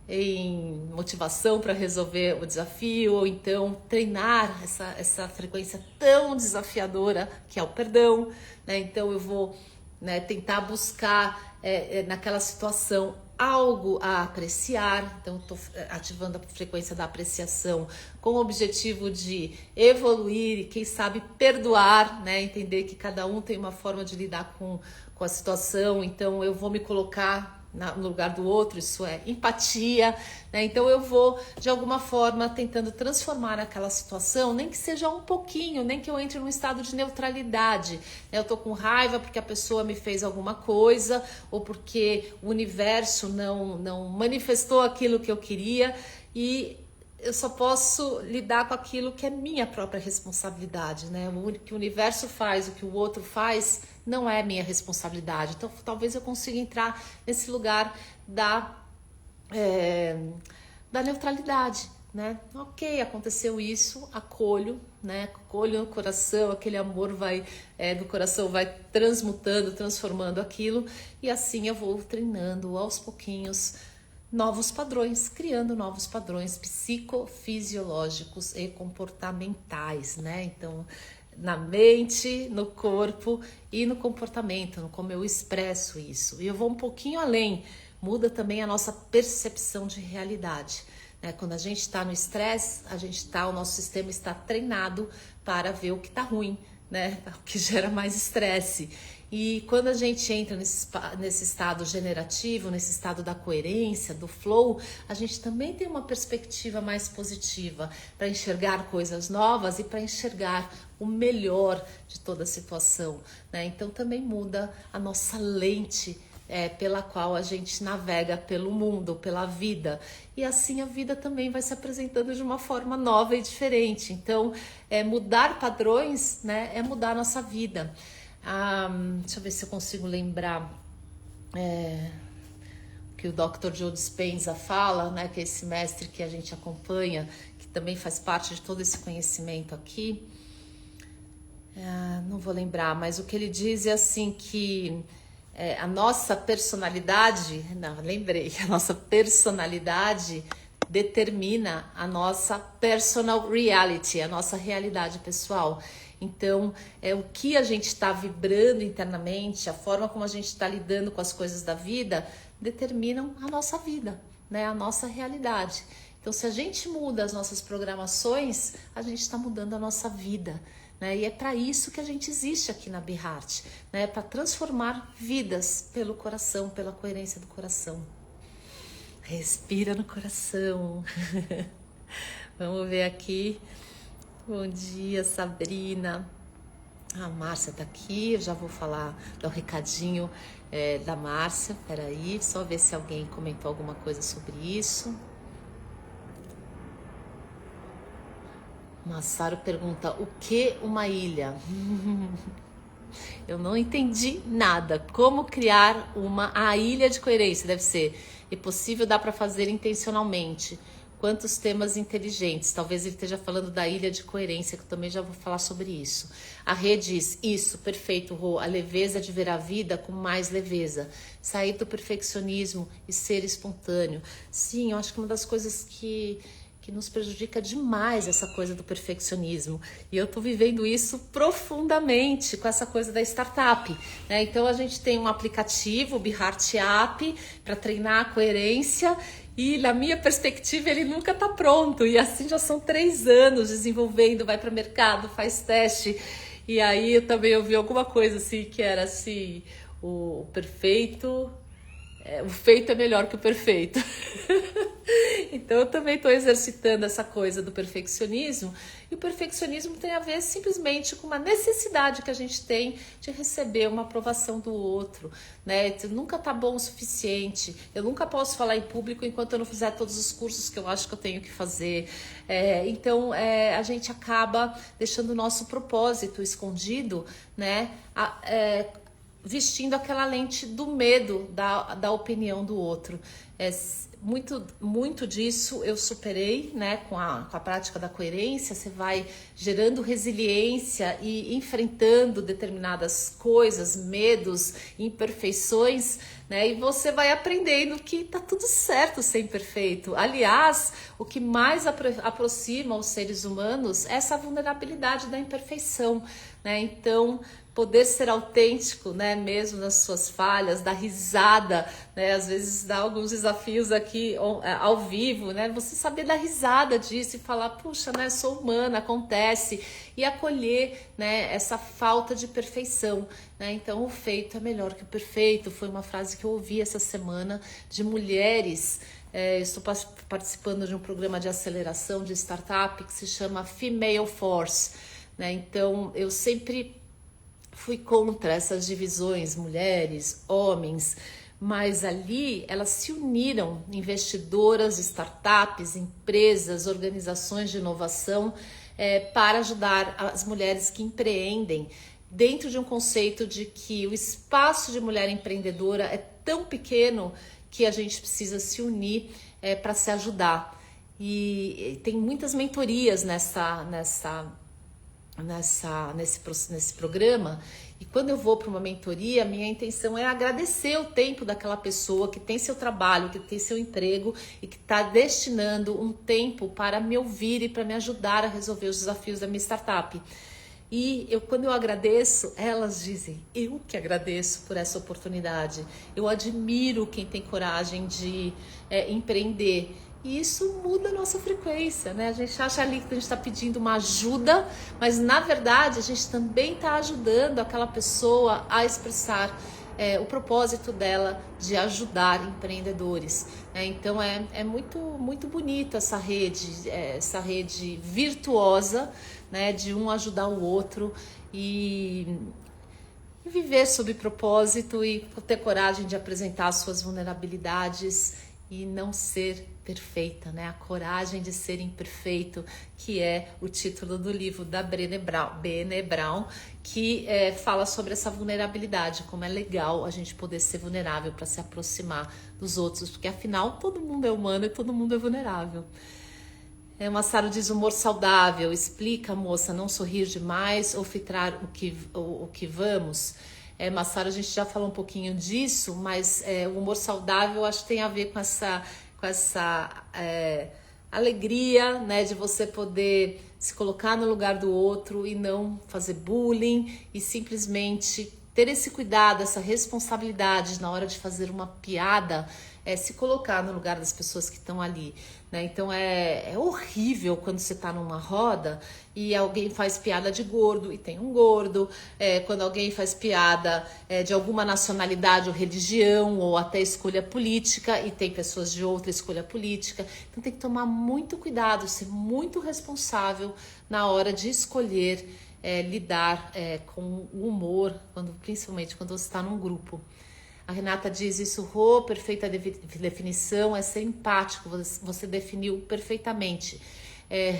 em motivação para resolver o desafio, ou então treinar essa frequência tão desafiadora que é o perdão, né? Então eu vou, né, tentar buscar naquela situação algo a apreciar. Então estou ativando a frequência da apreciação com o objetivo de evoluir e quem sabe perdoar, né? Entender que cada um tem uma forma de lidar com a situação. Então eu vou me colocar no lugar do outro, isso é empatia, né? Então eu vou de alguma forma tentando transformar aquela situação, nem que seja um pouquinho, nem que eu entre num estado de neutralidade, né? Eu tô com raiva porque a pessoa me fez alguma coisa, ou porque o universo não manifestou aquilo que eu queria, e eu só posso lidar com aquilo que é minha própria responsabilidade, né? O que o universo faz, o que o outro faz, não é minha responsabilidade. Então, talvez eu consiga entrar nesse lugar da neutralidade, né? Ok, aconteceu isso, acolho, né? Acolho no coração, aquele amor do coração vai transmutando, transformando aquilo, e assim eu vou treinando aos pouquinhos novos padrões, criando novos padrões psicofisiológicos e comportamentais, né? Então, na mente, no corpo e no comportamento, no como eu expresso isso. E eu vou um pouquinho além, muda também a nossa percepção de realidade, né? Quando a gente está no estresse, o nosso sistema está treinado para ver o que está ruim, né? O que gera mais estresse. E quando a gente entra nesse estado generativo, nesse estado da coerência, do flow, a gente também tem uma perspectiva mais positiva para enxergar coisas novas e para enxergar o melhor de toda a situação, né? Então também muda a nossa lente pela qual a gente navega pelo mundo, pela vida. E assim a vida também vai se apresentando de uma forma nova e diferente. Então, mudar padrões, né, é mudar a nossa vida. Deixa eu ver se eu consigo lembrar que o Dr. Joe Dispenza fala, né, que é esse mestre que a gente acompanha, que também faz parte de todo esse conhecimento aqui. Não vou lembrar, mas o que ele diz é assim que a nossa personalidade, a nossa personalidade determina a nossa personal reality, a nossa realidade pessoal. Então, o que a gente está vibrando internamente, a forma como a gente está lidando com as coisas da vida, determinam a nossa vida, né? A nossa realidade. Então, se a gente muda as nossas programações, a gente está mudando a nossa vida, né? E é para isso que a gente existe aqui na Be Heart, né? Para transformar vidas pelo coração, pela coerência do coração. Respira no coração. Vamos ver aqui. Bom dia, Sabrina. A Márcia tá aqui, eu já vou dar um recadinho da Márcia. Peraí, só ver se alguém comentou alguma coisa sobre isso. Massaro pergunta, o que uma ilha? Eu não entendi nada. Como criar a ilha de coerência? Deve ser, é possível, dá para fazer intencionalmente. Quantos temas inteligentes. Talvez ele esteja falando da ilha de coerência, que eu também já vou falar sobre isso. A Rê diz, isso, perfeito, Rô, a leveza de ver a vida com mais leveza. Sair do perfeccionismo e ser espontâneo. Sim, eu acho que uma das coisas que que nos prejudica demais essa coisa do perfeccionismo. E eu tô vivendo isso profundamente com essa coisa da startup, né? Então a gente tem um aplicativo, o BeHeart App, para treinar a coerência. E na minha perspectiva ele nunca tá pronto. E assim já são 3 anos desenvolvendo, vai para o mercado, faz teste. E aí eu também ouvi alguma coisa assim que era assim, o perfeito... o feito é melhor que o perfeito. Então eu também estou exercitando essa coisa do perfeccionismo. E o perfeccionismo tem a ver simplesmente com uma necessidade que a gente tem de receber uma aprovação do outro, né? Nunca tá bom o suficiente. Eu nunca posso falar em público enquanto eu não fizer todos os cursos que eu acho que eu tenho que fazer. Então a gente acaba deixando o nosso propósito escondido, né? Vestindo aquela lente do medo da opinião do outro. Muito disso eu superei, né, com a prática da coerência. Você vai gerando resiliência e enfrentando determinadas coisas, medos, imperfeições, né, e você vai aprendendo que tá tudo certo ser imperfeito. Aliás, o que mais aproxima os seres humanos é essa vulnerabilidade da imperfeição, né? Então, poder ser autêntico, né, mesmo nas suas falhas, dar risada, né, às vezes dá alguns desafios aqui ao vivo, né, você saber dar risada disso e falar, puxa, né, sou humana, acontece, e acolher, né, essa falta de perfeição, né. Então o feito é melhor que o perfeito, foi uma frase que eu ouvi essa semana de mulheres. Estou participando de um programa de aceleração de startup que se chama Female Force, né. Então eu sempre fui contra essas divisões, mulheres, homens, mas ali elas se uniram, investidoras, startups, empresas, organizações de inovação, para ajudar as mulheres que empreendem dentro de um conceito de que o espaço de mulher empreendedora é tão pequeno que a gente precisa se unir para se ajudar. E tem muitas mentorias nesse programa, e quando eu vou para uma mentoria, minha intenção é agradecer o tempo daquela pessoa que tem seu trabalho, que tem seu emprego e que está destinando um tempo para me ouvir e para me ajudar a resolver os desafios da minha startup. E quando eu agradeço, elas dizem, eu que agradeço por essa oportunidade, eu admiro quem tem coragem de empreender. E isso muda a nossa frequência, né? A gente acha ali que a gente está pedindo uma ajuda, mas na verdade a gente também está ajudando aquela pessoa a expressar o propósito dela de ajudar empreendedores, né? Então é muito, muito bonita essa rede virtuosa, né? De um ajudar o outro e viver sob propósito e ter coragem de apresentar as suas vulnerabilidades e não ser perfeita, né? A coragem de ser imperfeito, que é o título do livro da Brené Brown, que fala sobre essa vulnerabilidade, como é legal a gente poder ser vulnerável para se aproximar dos outros, porque afinal todo mundo é humano e todo mundo é vulnerável. Massaro diz humor saudável, explica, moça, não sorrir demais ou filtrar o que vamos. Massaro, a gente já falou um pouquinho disso, mas o humor saudável acho que tem a ver com essa alegria, né, de você poder se colocar no lugar do outro e não fazer bullying e simplesmente ter esse cuidado, essa responsabilidade na hora de fazer uma piada, se colocar no lugar das pessoas que estão ali, né? Então é horrível quando você está numa roda e alguém faz piada de gordo e tem um gordo, quando alguém faz piada de alguma nacionalidade ou religião ou até escolha política e tem pessoas de outra escolha política. Então tem que tomar muito cuidado, ser muito responsável na hora de escolher lidar com o humor, principalmente quando você está num grupo. A Renata diz isso, Rô, perfeita definição, é ser empático, você definiu perfeitamente.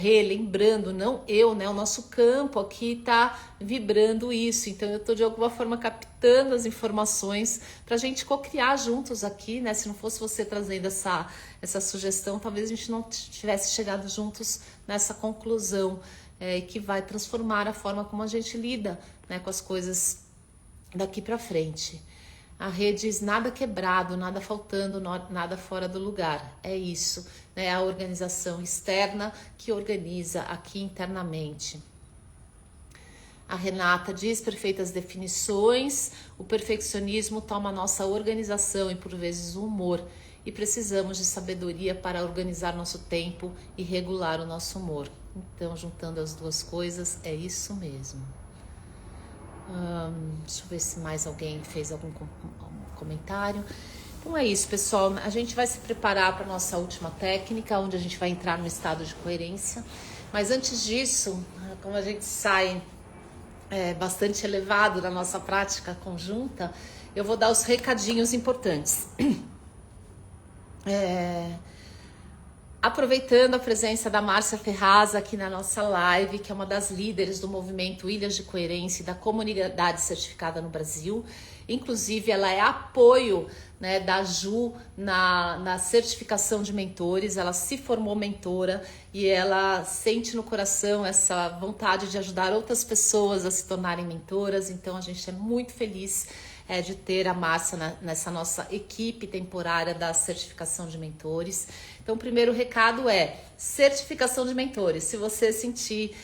Relembrando, não eu, né? O nosso campo aqui está vibrando isso, então eu estou de alguma forma captando as informações para a gente co-criar juntos aqui, né? Se não fosse você trazendo essa sugestão, talvez a gente não tivesse chegado juntos nessa conclusão que vai transformar a forma como a gente lida, né, com as coisas daqui para frente. A Rê diz nada quebrado, nada faltando, nada fora do lugar. É isso, né? A organização externa que organiza aqui internamente. A Renata diz perfeitas definições, o perfeccionismo toma nossa organização e por vezes o humor, e precisamos de sabedoria para organizar nosso tempo e regular o nosso humor. Então, juntando as duas coisas, é isso mesmo. Deixa eu ver se mais alguém fez algum comentário. Então é isso, pessoal. A gente vai se preparar para a nossa última técnica, onde a gente vai entrar no estado de coerência. Mas antes disso, como a gente sai bastante elevado na nossa prática conjunta, eu vou dar os recadinhos importantes. Aproveitando a presença da Márcia Ferraz aqui na nossa live, que é uma das líderes do movimento Ilhas de Coerência e da comunidade certificada no Brasil. Inclusive, ela é apoio, né, da Ju na certificação de mentores. Ela se formou mentora e ela sente no coração essa vontade de ajudar outras pessoas a se tornarem mentoras. Então, a gente é muito feliz de ter a Márcia nessa nossa equipe temporária da certificação de mentores. Então, o primeiro recado é certificação de mentores. Se você sentir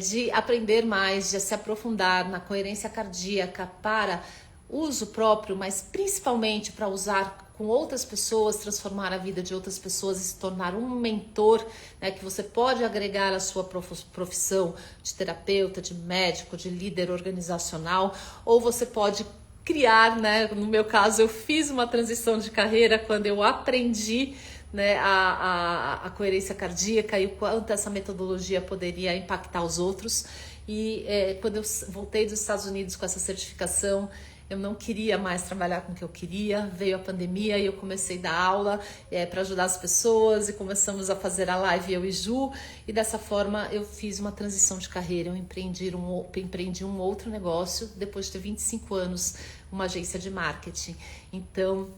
de aprender mais, de se aprofundar na coerência cardíaca para uso próprio, mas principalmente para usar com outras pessoas, transformar a vida de outras pessoas e se tornar um mentor, né, que você pode agregar à sua profissão de terapeuta, de médico, de líder organizacional, ou você pode criar, né? No meu caso, eu fiz uma transição de carreira quando eu aprendi, né, a coerência cardíaca e o quanto essa metodologia poderia impactar os outros. E quando eu voltei dos Estados Unidos com essa certificação, eu não queria mais trabalhar com o que eu queria. Veio a pandemia e eu comecei a dar aula para ajudar as pessoas e começamos a fazer a live eu e Ju, e dessa forma eu fiz uma transição de carreira. Eu empreendi um outro negócio depois de ter 25 anos, uma agência de marketing. Então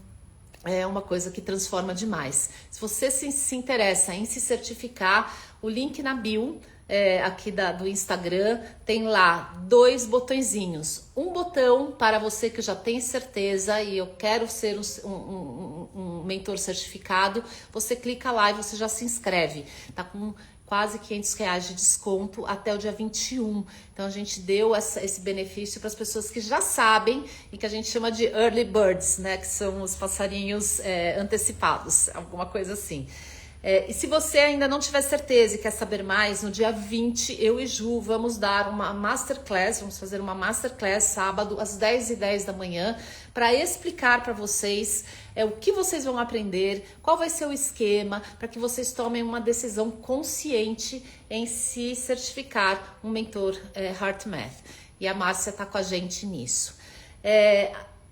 é uma coisa que transforma demais. Se você se interessa em se certificar, o link na bio aqui do Instagram tem lá 2 botõezinhos. Um botão para você que já tem certeza e eu quero ser um mentor certificado. Você clica lá e você já se inscreve. Tá com quase R$500 de desconto até o dia 21. Então a gente deu esse benefício para as pessoas que já sabem e que a gente chama de early birds, né? Que são os passarinhos antecipados, alguma coisa assim. E se você ainda não tiver certeza e quer saber mais, no dia 20, eu e Ju vamos dar uma masterclass, vamos fazer uma masterclass sábado às 10h10 da manhã para explicar para vocês o que vocês vão aprender, qual vai ser o esquema, para que vocês tomem uma decisão consciente em se certificar um mentor HeartMath. E a Márcia está com a gente nisso.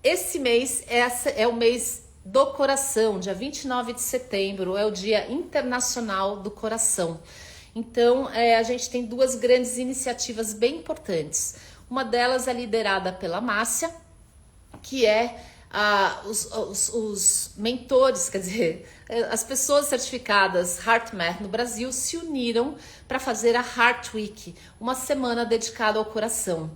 Esse mês é o mês do coração. Dia 29 de setembro é o Dia Internacional do Coração. Então, a gente tem 2 grandes iniciativas bem importantes. Uma delas é liderada pela Márcia, que é os mentores, quer dizer, as pessoas certificadas HeartMath no Brasil se uniram para fazer a Heart Week, uma semana dedicada ao coração.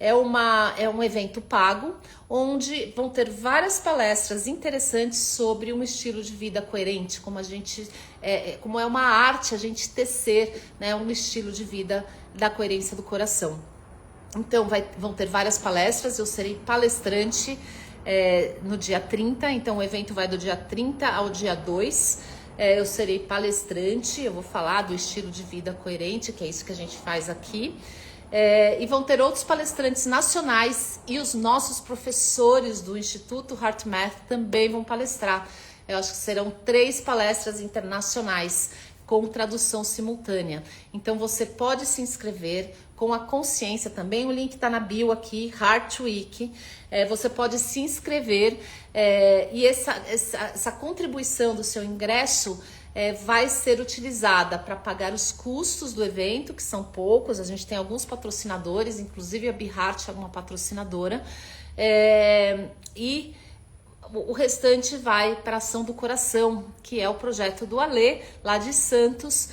É um evento pago, onde vão ter várias palestras interessantes sobre um estilo de vida coerente, como é uma arte a gente tecer, né, um estilo de vida da coerência do coração. Então vão ter várias palestras, eu serei palestrante no dia 30, então o evento vai do dia 30 ao dia 2. Eu serei palestrante, eu vou falar do estilo de vida coerente, que é isso que a gente faz aqui. E vão ter outros palestrantes nacionais e os nossos professores do Instituto HeartMath também vão palestrar. Eu acho que serão 3 palestras internacionais com tradução simultânea. Então você pode se inscrever com a consciência também. O link está na bio aqui, Heart Week. Você pode se inscrever e essa contribuição do seu ingresso vai ser utilizada para pagar os custos do evento, que são poucos. A gente tem alguns patrocinadores, inclusive a BeHeart é uma patrocinadora, e o restante vai para a Ação do Coração, que é o projeto do Alê, lá de Santos,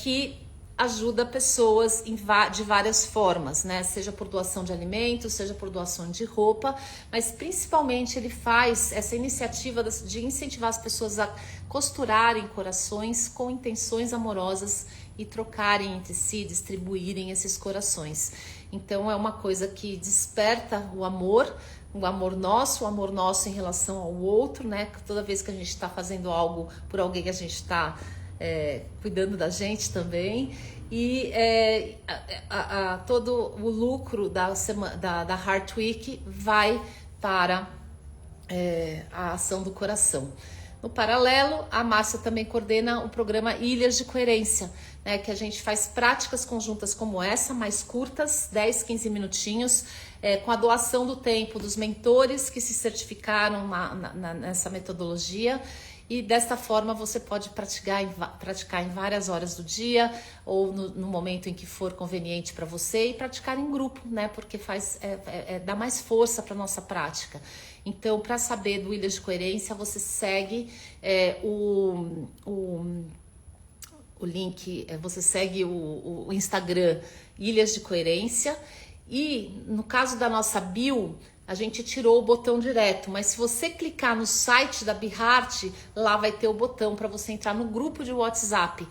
que ajuda pessoas de várias formas, né? Seja por doação de alimentos, seja por doação de roupa, mas principalmente ele faz essa iniciativa de incentivar as pessoas a costurarem corações com intenções amorosas e trocarem entre si, distribuírem esses corações. Então é uma coisa que desperta o amor nosso em relação ao outro, né? Toda vez que a gente está fazendo algo por alguém, a gente está cuidando da gente também. E todo o lucro da Heart Week vai para a ação do coração. No paralelo, a Márcia também coordena o programa Ilhas de Coerência, né, que a gente faz práticas conjuntas como essa, mais curtas, 10, 15 minutinhos, com a doação do tempo dos mentores que se certificaram nessa metodologia. E desta forma você pode praticar em várias horas do dia ou no momento em que for conveniente para você, e praticar em grupo, né? Porque dá mais força para nossa prática. Então, para saber do Ilhas de Coerência, você segue o link, você segue o Instagram Ilhas de Coerência, e no caso da nossa bio, a gente tirou o botão direto, mas se você clicar no site da BeHeart, lá vai ter o botão para você entrar no grupo de WhatsApp.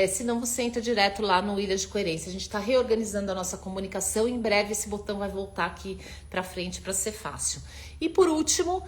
Senão você entra direto lá no Ilhas de Coerência. A gente está reorganizando a nossa comunicação, em breve esse botão vai voltar aqui para frente para ser fácil. E por último,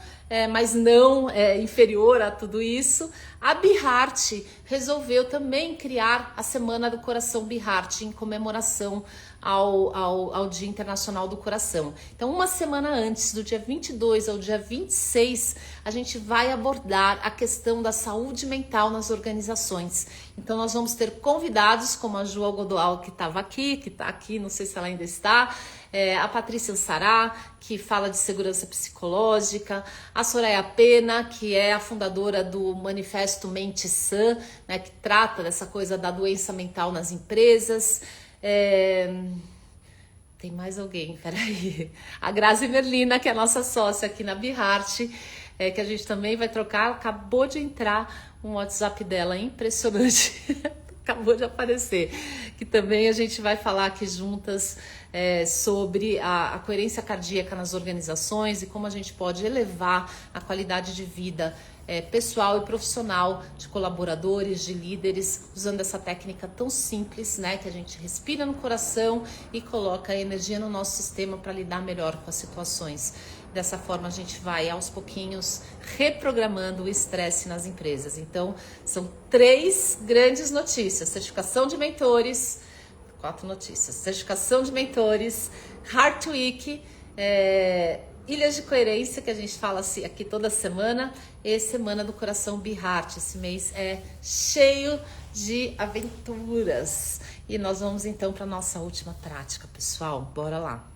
mas não inferior a tudo isso, a BeHeart resolveu também criar a Semana do Coração BeHeart, em comemoração ao Dia Internacional do Coração. Então, uma semana antes, do dia 22 ao dia 26, a gente vai abordar a questão da saúde mental nas organizações. Então, nós vamos ter convidados como a Ju Algodoal, que estava aqui, que está aqui, não sei se ela ainda está, a Patrícia Sará, que fala de segurança psicológica, a Soraya Pena, que é a fundadora do Manifesto Mente Sã, né, que trata dessa coisa da doença mental nas empresas. Tem mais alguém, peraí. A Grazi Merlina, que é a nossa sócia aqui na BeHeart, que a gente também vai trocar. Acabou de entrar um WhatsApp dela, impressionante. Acabou de aparecer. Que também a gente vai falar aqui juntas sobre a coerência cardíaca nas organizações e como a gente pode elevar a qualidade de vida pessoal e profissional de colaboradores, de líderes, usando essa técnica tão simples, né, que a gente respira no coração e coloca a energia no nosso sistema para lidar melhor com as situações. Dessa forma a gente vai aos pouquinhos reprogramando o estresse nas empresas. Então são 3 grandes notícias: certificação de mentores, 4 notícias: certificação de mentores, Heart Week, Ilhas de Coerência, que a gente fala aqui toda semana, e Semana do Coração BeHeart. Esse mês é cheio de aventuras. E nós vamos então para a nossa última prática, pessoal. Bora lá.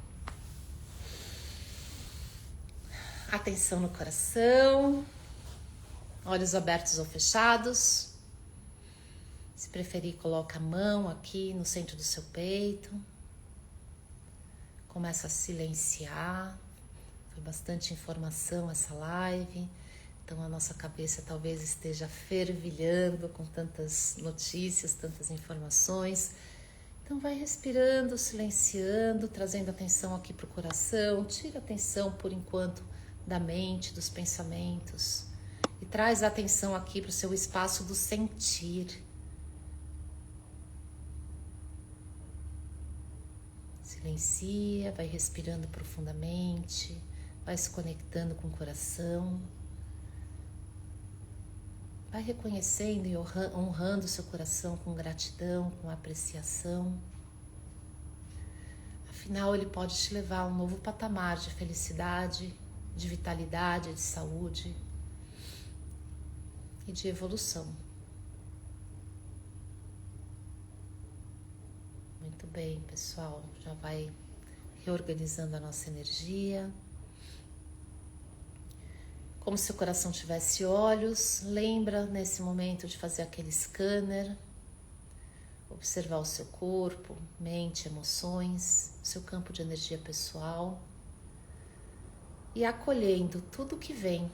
Atenção no coração, olhos abertos ou fechados. Se preferir, coloca a mão aqui no centro do seu peito. Começa a silenciar. Foi bastante informação essa live, então a nossa cabeça talvez esteja fervilhando com tantas notícias, tantas informações. Então vai respirando, silenciando, trazendo atenção aqui para o coração. Tira a atenção por enquanto da mente, dos pensamentos, e traz a atenção aqui para o seu espaço do sentir. Silencia, vai respirando profundamente, vai se conectando com o coração, vai reconhecendo e honrando o seu coração com gratidão, com apreciação. Afinal, ele pode te levar a um novo patamar de felicidade, de vitalidade, de saúde e de evolução. Muito bem, pessoal, já vai reorganizando a nossa energia. Como se o coração tivesse olhos, lembra nesse momento de fazer aquele scanner, observar o seu corpo, mente, emoções, seu campo de energia pessoal e acolhendo tudo que vem,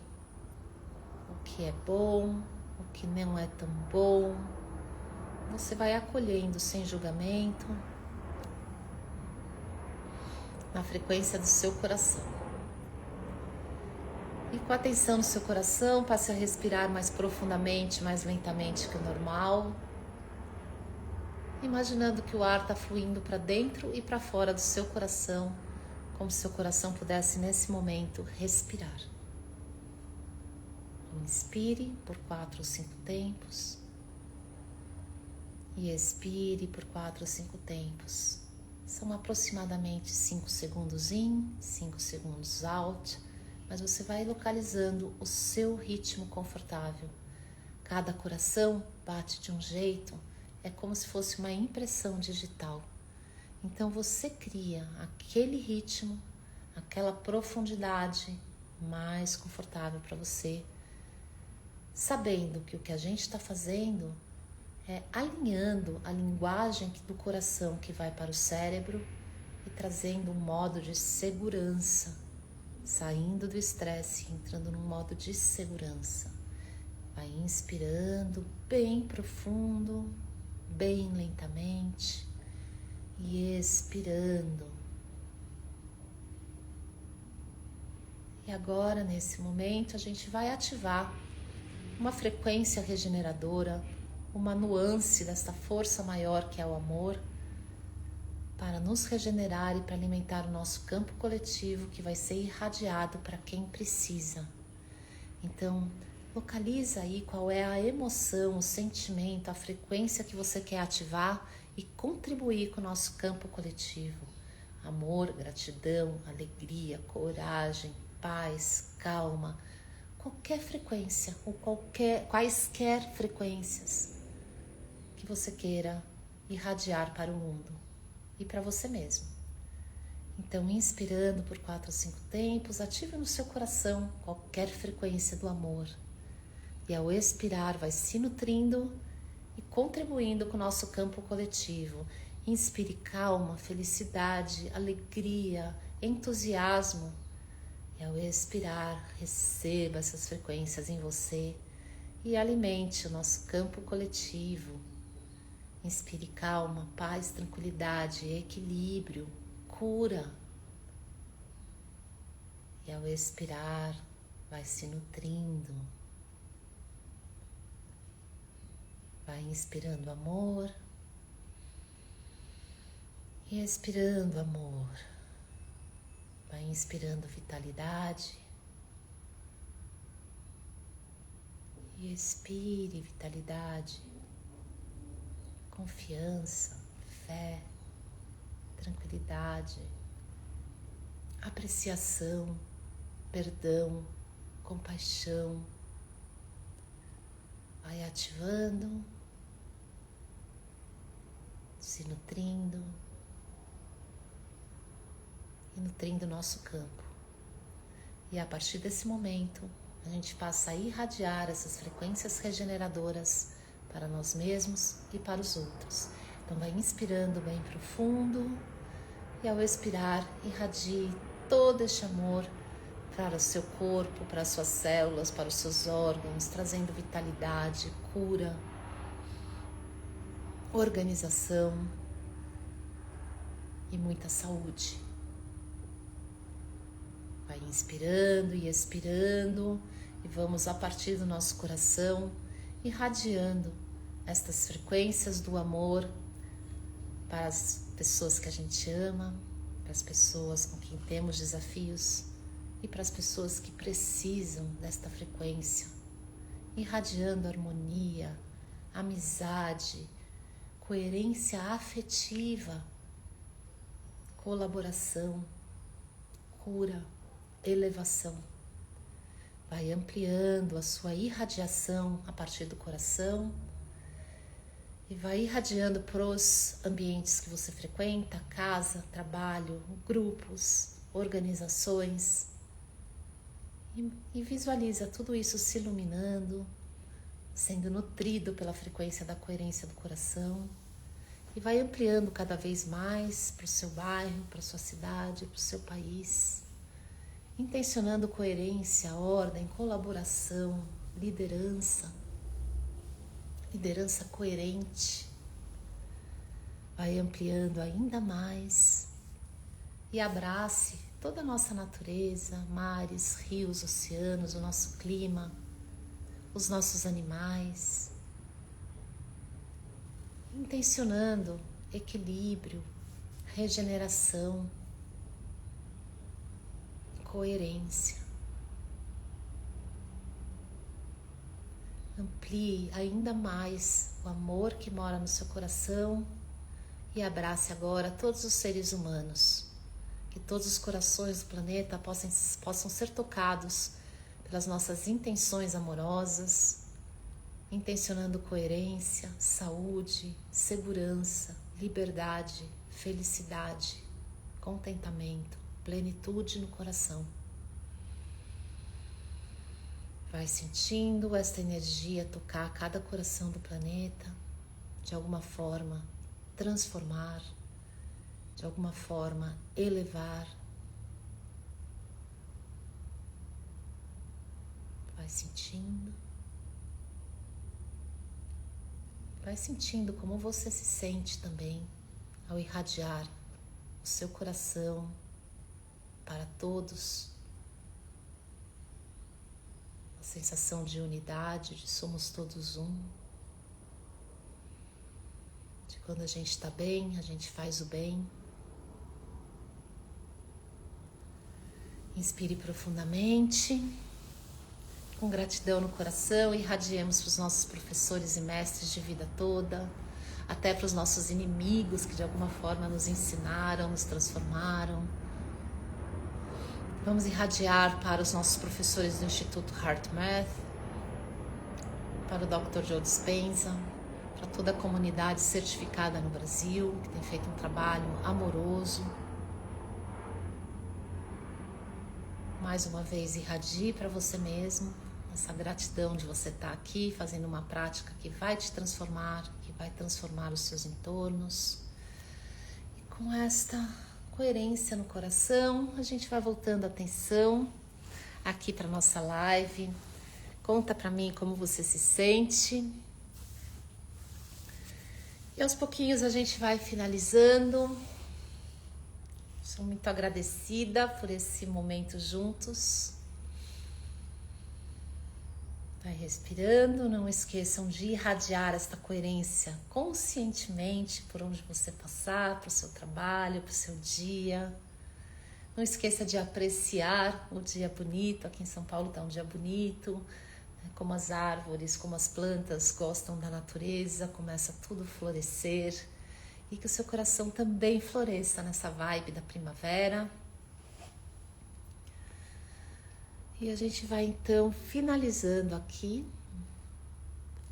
o que é bom, o que não é tão bom, você vai acolhendo sem julgamento, na frequência do seu coração. E com atenção no seu coração, passe a respirar mais profundamente, mais lentamente que o normal, imaginando que o ar está fluindo para dentro e para fora do seu coração, como se seu coração pudesse nesse momento respirar. Inspire por 4 ou 5 tempos e expire por 4 ou 5 tempos. São aproximadamente 5 segundos in, 5 segundos out, mas você vai localizando o seu ritmo confortável. Cada coração bate de um jeito, é como se fosse uma impressão digital. Então você cria aquele ritmo, aquela profundidade mais confortável para você, sabendo que o que a gente está fazendo é alinhando a linguagem do coração que vai para o cérebro e trazendo um modo de segurança, saindo do estresse, entrando num modo de segurança. Vai inspirando bem profundo, bem lentamente e expirando. E agora, nesse momento, a gente vai ativar uma frequência regeneradora, uma nuance desta força maior que é o amor, para nos regenerar e para alimentar o nosso campo coletivo que vai ser irradiado para quem precisa. Então, localiza aí qual é a emoção, o sentimento, a frequência que você quer ativar e contribuir com o nosso campo coletivo. Amor, gratidão, alegria, coragem, paz, calma, qualquer frequência ou quaisquer frequências que você queira irradiar para o mundo e para você mesmo. Então, inspirando por 4 ou 5 tempos, ative no seu coração qualquer frequência do amor. E ao expirar, vai se nutrindo e contribuindo com o nosso campo coletivo. Inspire calma, felicidade, alegria, entusiasmo. E ao expirar, receba essas frequências em você e alimente o nosso campo coletivo. Inspire calma, paz, tranquilidade, equilíbrio, cura. E ao expirar, vai se nutrindo. Vai inspirando amor e expirando amor. Vai inspirando vitalidade e expire vitalidade, confiança, fé, tranquilidade, apreciação, perdão, compaixão. Vai ativando, se nutrindo e nutrindo o nosso campo. E a partir desse momento, a gente passa a irradiar essas frequências regeneradoras para nós mesmos e para os outros. Então vai inspirando bem profundo e ao expirar, irradie todo este amor para o seu corpo, para as suas células, para os seus órgãos, trazendo vitalidade, cura, organização e muita saúde. Vai inspirando e expirando e vamos a partir do nosso coração irradiando estas frequências do amor para as pessoas que a gente ama, para as pessoas com quem temos desafios e para as pessoas que precisam desta frequência, irradiando harmonia, amizade, coerência afetiva, colaboração, cura, elevação. Vai ampliando a sua irradiação a partir do coração e vai irradiando para os ambientes que você frequenta, casa, trabalho, grupos, organizações. E visualiza tudo isso se iluminando, sendo nutrido pela frequência da coerência do coração. E vai ampliando cada vez mais para o seu bairro, para a sua cidade, para o seu país. Intencionando coerência, ordem, colaboração, liderança coerente, vai ampliando ainda mais e abrace toda a nossa natureza, mares, rios, oceanos, o nosso clima, os nossos animais, intencionando equilíbrio, regeneração, coerência. Amplie ainda mais o amor que mora no seu coração e abrace agora todos os seres humanos. Que todos os corações do planeta possam ser tocados pelas nossas intenções amorosas, intencionando coerência, saúde, segurança, liberdade, felicidade, contentamento, plenitude no coração. Vai sentindo esta energia tocar cada coração do planeta, de alguma forma transformar, de alguma forma elevar. Vai sentindo. Vai sentindo como você se sente também ao irradiar o seu coração para todos. A sensação de unidade, de somos todos um. De quando a gente está bem, a gente faz o bem. Inspire profundamente. Com gratidão no coração, irradiemos para os nossos professores e mestres de vida toda, até para os nossos inimigos que de alguma forma nos ensinaram, nos transformaram. Vamos irradiar para os nossos professores do Instituto HeartMath, para o Dr. Joe Dispenza, para toda a comunidade certificada no Brasil, que tem feito um trabalho amoroso. Mais uma vez, irradie para você mesmo essa gratidão de você estar aqui fazendo uma prática que vai te transformar, que vai transformar os seus entornos. E com esta coerência no coração, a gente vai voltando a atenção aqui para nossa live. Conta para mim como você se sente. E aos pouquinhos a gente vai finalizando. Sou muito agradecida por esse momento juntos. Vai respirando, não esqueçam de irradiar esta coerência conscientemente por onde você passar, para o seu trabalho, para o seu dia. Não esqueça de apreciar o dia bonito. Aqui em São Paulo está um dia bonito, né? Como as árvores, como as plantas gostam da natureza, começa tudo a florescer. E que o seu coração também floresça nessa vibe da primavera. E a gente vai então finalizando aqui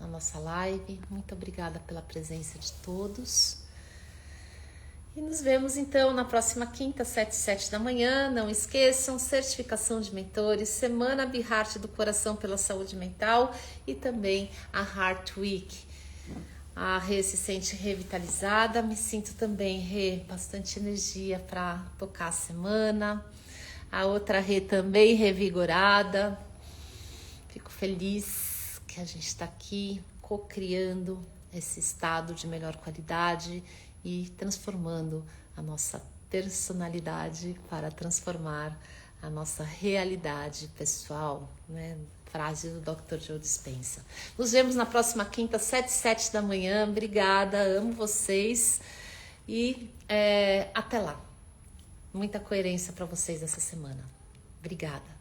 a nossa live. Muito obrigada pela presença de todos. E nos vemos então na próxima quinta, 7h07 da manhã. Não esqueçam, certificação de mentores, Semana Heart do Coração pela Saúde Mental e também a Heart Week. A Rê se sente revitalizada, me sinto também, Rê, bastante energia para tocar a semana. A outra Rê também revigorada. Fico feliz que a gente está aqui co-criando esse estado de melhor qualidade e transformando a nossa personalidade para transformar a nossa realidade pessoal, né? Frase do Dr. Joe Dispenza. Nos vemos na próxima quinta, 7h07 da manhã. Obrigada, amo vocês e até lá. Muita coerência para vocês essa semana. Obrigada.